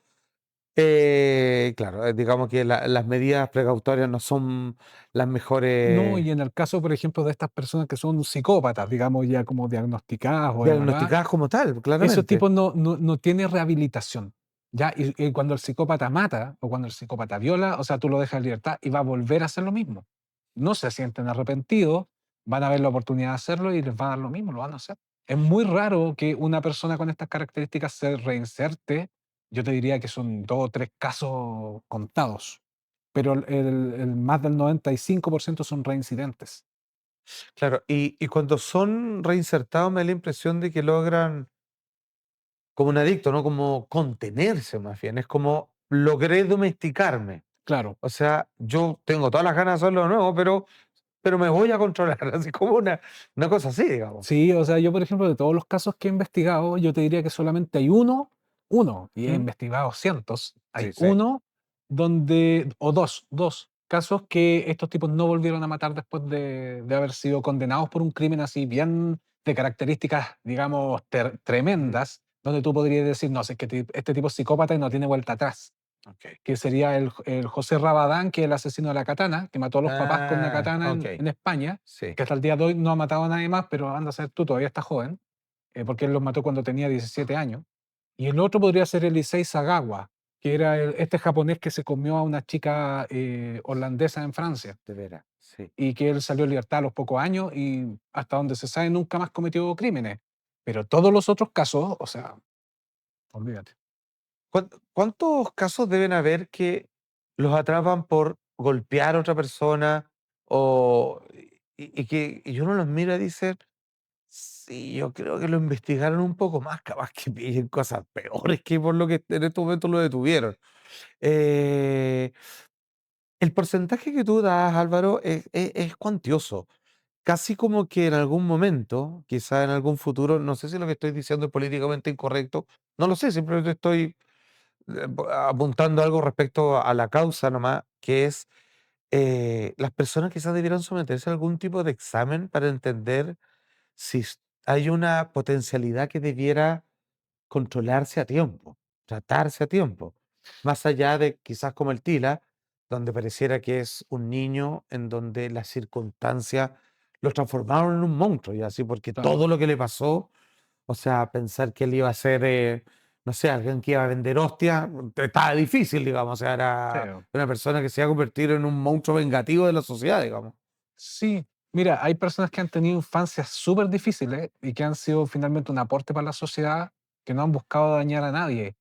Claro, digamos que las medidas precautorias no son las No, mejores y en el caso, por ejemplo, de estas personas que son psicópatas, digamos, ya como diagnosticadas o evaluadas, diagnosticadas como tal, esos claramente. tipos no tienen rehabilitación. ¿Ya? Y cuando el psicópata mata o cuando el psicópata viola, o sea, tú lo dejas en libertad y va a volver a hacer lo mismo. No se sienten arrepentidos, van a ver la oportunidad de hacerlo y les va a dar lo mismo, lo van a hacer. Es muy raro que una persona con estas características se reinserte. Yo te diría que son 2 o 3 casos contados, pero el más del 95% son reincidentes. Claro, y cuando son reinsertados me da la impresión de que logran, como un adicto, ¿no? Como contenerse más bien, es como logré domesticarme. Claro. O sea, yo tengo todas las ganas de hacerlo de nuevo, pero me voy a controlar, así como una cosa así, digamos. Sí, o sea, yo, por ejemplo, de todos los casos que he investigado, yo te diría que solamente hay uno, y he ¿Mm? investigado cientos, hay Sí, sí. uno o dos casos que estos tipos no volvieron a matar después de haber sido condenados por un crimen así bien de características, digamos, Ujú. tremendas, donde tú podrías decir, no, si es que este tipo es psicópata y no tiene vuelta atrás, Ok. que sería el José Rabadán, que es el asesino de la katana, que mató a los papás con una Ah, katana ok. en España, Sí. que hasta el día de hoy no ha matado a nadie más, pero anda a ser tú, todavía está joven, porque él los mató cuando tenía 17 años. Y el otro podría ser Elisei Sagawa, que era este japonés que se comió a una chica holandesa en Francia, De veras, sí. y que él salió en libertad a los pocos años y hasta donde se sabe nunca más cometió crímenes. Pero todos los otros casos, o sea, olvídate. ¿Cuántos casos deben haber que los atrapan por golpear a otra persona o y que y uno los mira y dice: "Sí, yo creo que lo investigaron un poco más, capaz que pillen cosas peores que por lo que en este momento lo detuvieron"? Eh, el porcentaje que tú das, Álvaro, es cuantioso. Casi como que en algún momento, quizá en algún futuro, no sé si lo que estoy diciendo es políticamente incorrecto, no lo sé, simplemente estoy apuntando algo respecto a la causa nomás, que es las personas quizás debieran someterse a algún tipo de examen para entender si hay una potencialidad que debiera controlarse a tiempo, tratarse a tiempo, más allá de quizás como el Tila, donde pareciera que es un niño en donde las circunstancias lo transformaron en un monstruo, y así, porque Claro. todo lo que le pasó, o sea, pensar que él iba a ser, no sé, alguien que iba a vender hostia, estaba difícil, digamos, o sea, Sí. era una persona que se iba a convertir en un monstruo vengativo de la sociedad, digamos. Sí, mira, hay personas que han tenido infancias súper difíciles y que han sido finalmente un aporte para la sociedad, que no han buscado dañar a nadie.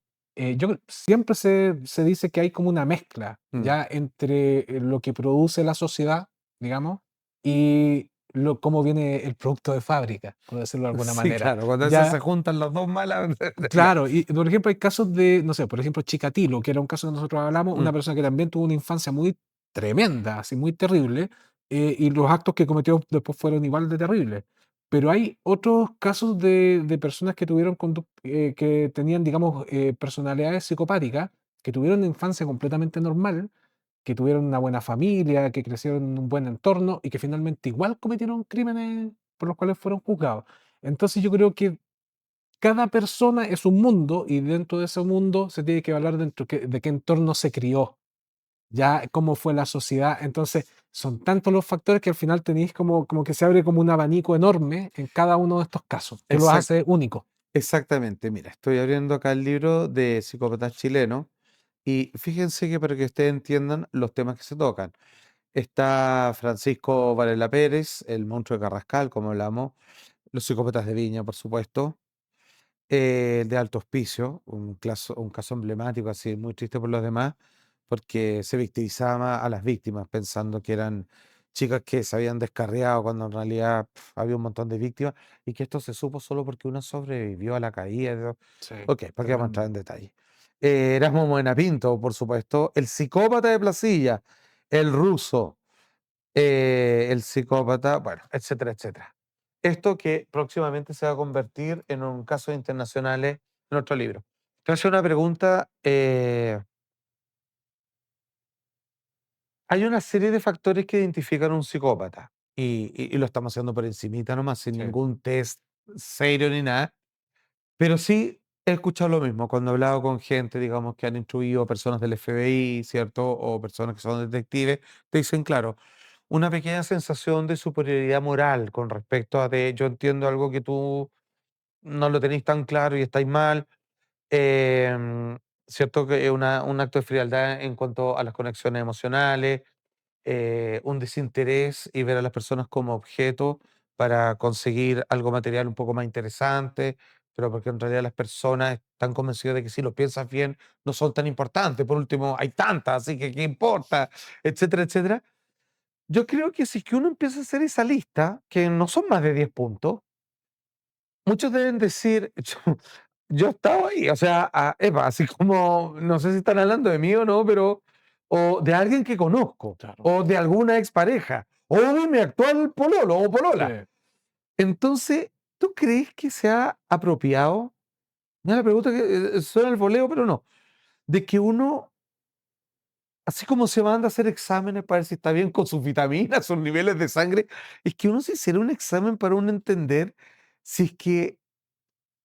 Siempre se dice que hay como una mezcla Mm. ya entre lo que produce la sociedad, digamos, y cómo viene el producto de fábrica, por decirlo de alguna Sí, manera. claro, cuando a veces se Ya, juntan los dos malas. claro, y por ejemplo hay casos de, no sé, por ejemplo Chikatilo, que era un caso que nosotros hablamos, una Mm, persona que también tuvo una infancia muy tremenda, así muy terrible, y los actos que cometió después fueron igual de terribles. Pero hay otros casos de personas que tuvieron que tenían, digamos, personalidades psicopáticas, que tuvieron una infancia completamente normal, que tuvieron una buena familia, que crecieron en un buen entorno y que finalmente igual cometieron crímenes por los cuales fueron juzgados. Entonces yo creo que cada persona es un mundo y dentro de ese mundo se tiene que hablar de qué entorno se crió, ya cómo fue la sociedad. Entonces, son tantos los factores que al final tenéis como que se abre como un abanico enorme en cada uno de estos casos, que los exact- hace únicos. exactamente, mira, estoy abriendo acá el libro de psicópatas chilenos y fíjense que para que ustedes entiendan los temas que se tocan. Está Francisco Varela Pérez, el monstruo de Carrascal, como hablamos, los psicópatas de Viña, por supuesto, el de Alto Hospicio, un caso emblemático, así, muy triste por los demás, porque se victimizaba a las víctimas pensando que eran chicas que se habían descarriado cuando en realidad había un montón de víctimas y que esto se supo solo porque una sobrevivió a la caída. Sí, Ok, ¿para qué vamos a entrar tremendo. en detalle? Erasmo Buenapinto, por supuesto, el psicópata de Placilla, el ruso, el psicópata, bueno, etcétera, etcétera. Esto que próximamente se va a convertir en un caso internacional en otro libro. Te voy a hacer una pregunta. Hay una serie de factores que identifican a un psicópata y lo estamos haciendo por encimita nomás, sin Sí. ningún test serio ni nada, pero sí he escuchado lo mismo cuando he hablado con gente, digamos, que han instruido personas del FBI, ¿cierto? O personas que son detectives, te dicen, claro, una pequeña sensación de superioridad moral con respecto a de yo entiendo algo que tú no lo tenéis tan claro y estáis mal. em, Cierto que es un acto de frialdad en cuanto a las conexiones emocionales, un desinterés y ver a las personas como objeto para conseguir algo material un poco más interesante, pero porque en realidad las personas están convencidas de que si lo piensas bien no son tan importantes. Por último, hay tantas, así que qué importa, etcétera, etcétera. Yo creo que si es que uno empieza a hacer esa lista, que no son más de 10 puntos, muchos deben decir, yo estaba ahí, o sea, epa, así como, no sé si están hablando de mí o no, pero, o de alguien que conozco, Claro. o de alguna expareja, o de mi actual pololo o Sí. polola. Entonces, ¿tú crees que se ha apropiado? Mira la pregunta que suena el voleo, pero no, de que uno así como se manda a hacer exámenes para ver si está bien con sus vitaminas, sus niveles de sangre, es que uno se hiciera un examen para uno entender si es que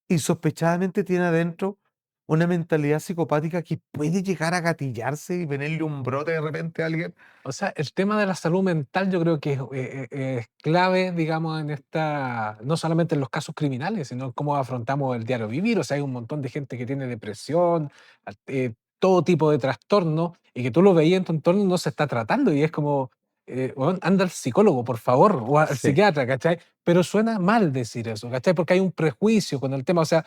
insospechadamente tiene adentro una mentalidad psicopática que puede llegar a gatillarse y venirle un brote de repente a alguien. O sea, el tema de la salud mental yo creo que es clave, digamos, no solamente en los casos criminales, sino en cómo afrontamos el diario vivir. O sea, hay un montón de gente que tiene depresión, todo tipo de trastornos, y que tú lo veías en tu entorno y no se está tratando. Y es como, "Weón, anda al psicólogo, por favor, o al Sí. psiquiatra", ¿cachai? Pero suena mal decir eso, ¿cachai? Porque hay un prejuicio con el tema. O sea,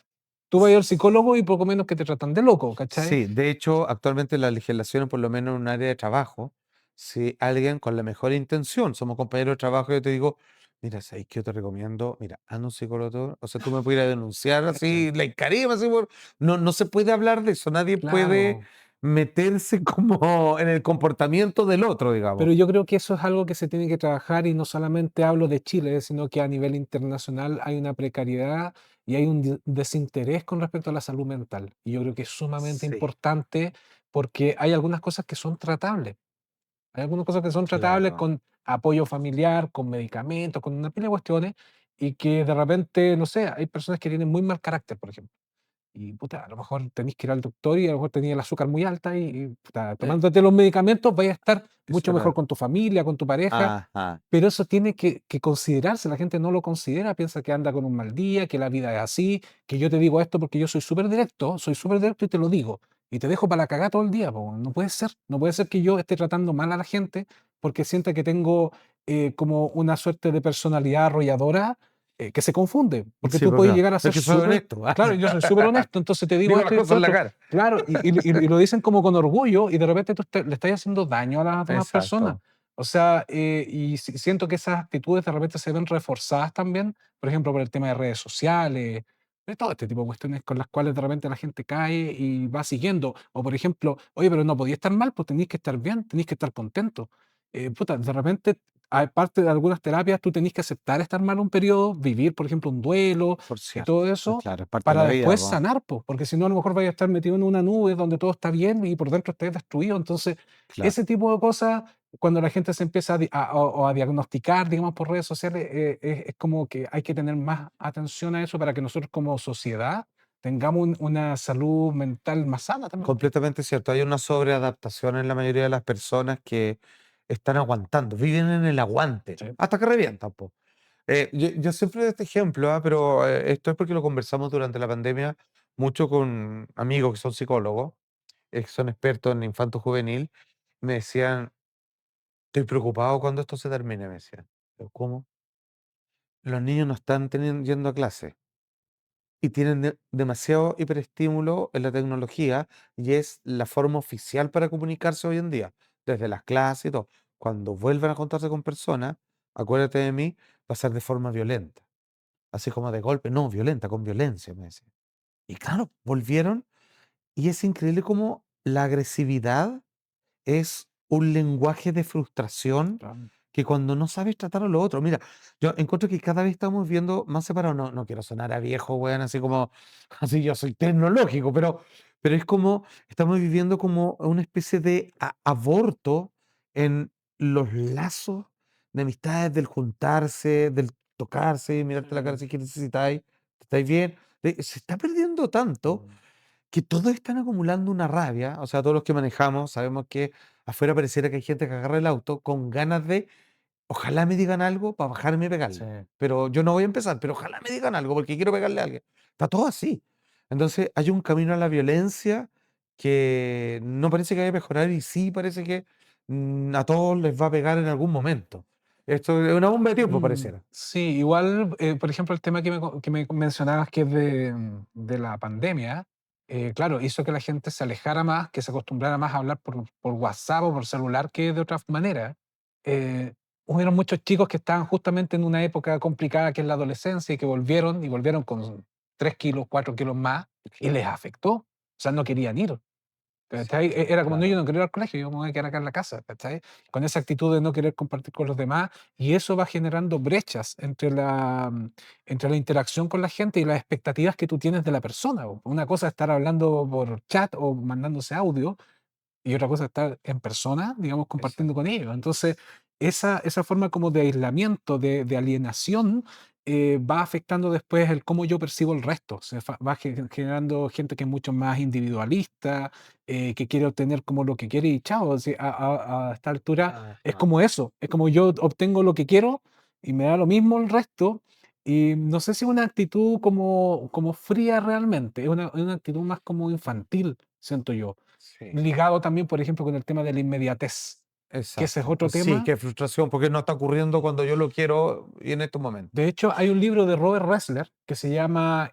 tú vas al psicólogo y poco menos que te tratan de loco, ¿cachai? Sí, de hecho, actualmente las legislaciones, por lo menos en un área de trabajo, si alguien con la mejor intención, somos compañeros de trabajo, yo te digo, mira, ¿sabes qué yo te recomiendo? Mira, anda a un psicólogo, o sea, tú me pudieras denunciar así, la Karima, así, no, no se puede hablar de eso, nadie puede Claro. meterse como en el comportamiento del otro, digamos. Pero yo creo que eso es algo que se tiene que trabajar y no solamente hablo de Chile, sino que a nivel internacional hay una precariedad y hay un desinterés con respecto a la salud mental. Y yo creo que es sumamente Sí, importante porque hay algunas cosas que son tratables. Hay algunas cosas que son tratables claro. con apoyo familiar, con medicamentos, con una pila de cuestiones y que de repente, no sé, hay personas que tienen muy mal carácter, por ejemplo. Y puta, a lo mejor tenéis que ir al doctor y a lo mejor tenías el azúcar muy alta y, puta, Eh, tomándote los medicamentos vaya a estar eso mucho mejor era. con tu familia, con tu pareja, Ajá, pero eso tiene que considerarse. La gente no lo considera, piensa que anda con un mal día, que la vida es así, que yo te digo esto porque yo soy súper directo y te lo digo. Y te dejo para la cagada todo el día, po. No puede ser. No puede ser que yo esté tratando mal a la gente porque sienta que tengo como una suerte de personalidad arrolladora que se confunde. Porque sí, tú porque puedes no, llegar a es ser que soy súper. honesto. Claro, yo soy súper honesto, entonces te digo Digo las esto y cosas esto en la otro. cara. Claro, y lo dicen como con orgullo y de repente tú le estás haciendo daño a las demás personas. Exacto. O sea, y siento que esas actitudes de repente se ven reforzadas también, por ejemplo, por el tema de redes sociales, de todo este tipo de cuestiones con las cuales de repente la gente cae y va siguiendo. O por ejemplo, oye, pero no podía estar mal, pues tenéis que estar bien, tenéis que estar contento. Puta, de repente, aparte de algunas terapias, tú tenés que aceptar estar mal un periodo, vivir, por ejemplo, un duelo Por y cierto. todo eso, Claro, es parte de para la vida, después po. sanar, pues, porque si no, a lo mejor vaya a estar metido en una nube donde todo está bien y por dentro estés destruido. Entonces, Claro. ese tipo de cosas cuando la gente se empieza o a diagnosticar, digamos, por redes sociales, es como que hay que tener más atención a eso para que nosotros como sociedad tengamos una salud mental más sana también. Completamente cierto. Hay una sobreadaptación en la mayoría de las personas que están aguantando, viven en el aguante, Sí. hasta que revientan, po. Yo siempre doy este ejemplo, pero esto es porque lo conversamos durante la pandemia mucho con amigos que son psicólogos, que son expertos en infanto juvenil. Me decían, estoy preocupado cuando esto se termine, me decían. Yo, ¿cómo? Los niños no están yendo a clase y tienen demasiado hiperestímulo en la tecnología y es la forma oficial para comunicarse hoy en día, desde las clases y todo. Cuando vuelvan a juntarse con personas, acuérdate de mí, va a ser de forma violenta, así como de golpe, no, violenta, con violencia, me decía. Y claro, volvieron y es increíble cómo la agresividad es un lenguaje de frustración Claro. que cuando no sabes tratar a lo otro, mira, yo encuentro que cada vez estamos viendo más separados, no, no quiero sonar a viejo, weón, así como, así yo soy tecnológico, pero es como, estamos viviendo como una especie de aborto en los lazos de amistades, del juntarse, del tocarse, mirarte la cara Sí. si quieres, necesitáis, estáis bien, se está perdiendo tanto Mm. que todos están acumulando una rabia, o sea, todos los que manejamos sabemos que afuera pareciera que hay gente que agarra el auto con ganas de, ojalá me digan algo para bajarme y Sí. pegarle, pero yo no voy a empezar, pero ojalá me digan algo porque quiero pegarle a alguien. Está todo así. Entonces hay un camino a la violencia que no parece que vaya a mejorar y sí parece que a todos les va a pegar en algún momento. Esto es una bomba de tiempo, pareciera. Sí, igual, por ejemplo, el tema que me mencionabas que es de la pandemia, claro, hizo que la gente se alejara más, que se acostumbrara más a hablar por WhatsApp o por celular que de otra manera. Eh, Hubieron muchos chicos que estaban justamente en una época complicada que es la adolescencia y que volvieron y volvieron con 3 kilos, 4 kilos más y les afectó. O sea, no querían ir. ¿Cachai? Era como, no, yo Claro. no quiero ir al colegio, yo me voy a quedar acá en la casa, ¿cachai? Con esa actitud de no querer compartir con los demás, y eso va generando brechas entre la interacción con la gente y las expectativas que tú tienes de la persona. Po. Una cosa es estar hablando por chat o mandándose audio, y otra cosa es estar en persona, digamos, compartiendo con ellos. Entonces, esa forma como de aislamiento, de alienación, va afectando después el cómo yo percibo el resto. Va generando gente que es mucho más individualista, que quiere obtener como lo que quiere y chao. O sea, a esta altura es Ajá. como eso, es como yo obtengo lo que quiero y me da lo mismo el resto. Y no sé si es una actitud como fría realmente, es una actitud más como infantil, siento yo Sí. ligado también, por ejemplo, con el tema de la inmediatez. que ese es Exacto. otro Sí, tema. qué frustración, porque no está ocurriendo cuando yo lo quiero y en estos momentos. De hecho, hay un libro de Robert Ressler que se llama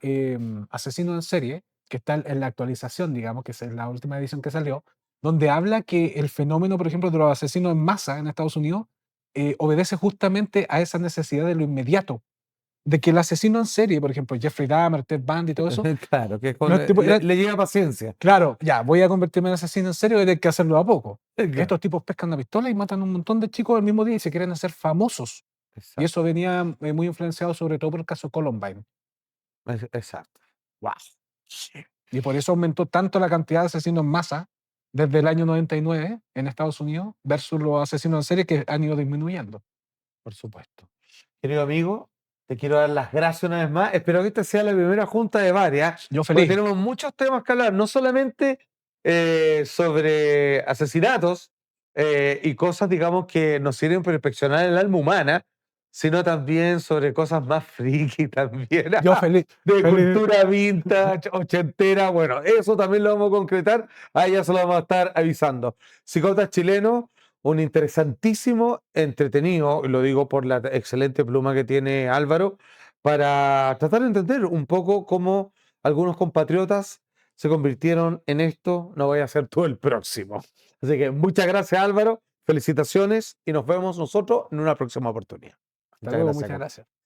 Asesino en serie, que está en la actualización, digamos, que es en la última edición que salió, donde habla que el fenómeno, por ejemplo, de los asesinos en masa en Estados Unidos obedece justamente a esa necesidad de lo inmediato. De que el asesino en serie, por ejemplo, Jeffrey Dahmer, Ted Bundy y todo eso, Claro, que los tipos eran, le llega paciencia. claro, ya, voy a convertirme en asesino en serie, voy a tener que hacerlo a poco. Claro, Estos tipos pescan una pistola y matan un montón de chicos al mismo día y se quieren hacer famosos. Y exacto, eso venía muy influenciado sobre todo por el caso Columbine. exacto. Wow. Y por eso aumentó tanto la cantidad de asesinos en masa desde el año 99 en Estados Unidos versus los asesinos en serie que han ido disminuyendo. Por supuesto. Querido amigo, te quiero dar las gracias una vez más. Espero que esta sea la primera junta de varias, Yo porque feliz. tenemos muchos temas que hablar, no solamente sobre asesinatos y cosas, digamos, que nos sirven para inspeccionar el alma humana, sino también sobre cosas más friki también, Yo feliz. de feliz. cultura vintage, ochentera. Bueno, eso también lo vamos a concretar, ahí ya se lo vamos a estar avisando. Psicópatas chilenos, un interesantísimo, entretenido, y lo digo por la excelente pluma que tiene Álvaro, para tratar de entender un poco cómo algunos compatriotas se convirtieron en esto. No voy a ser tú el próximo. Así que muchas gracias, Álvaro, felicitaciones y nos vemos nosotros en una próxima oportunidad. Hasta Muchas luego, gracias, muchas compadre. gracias.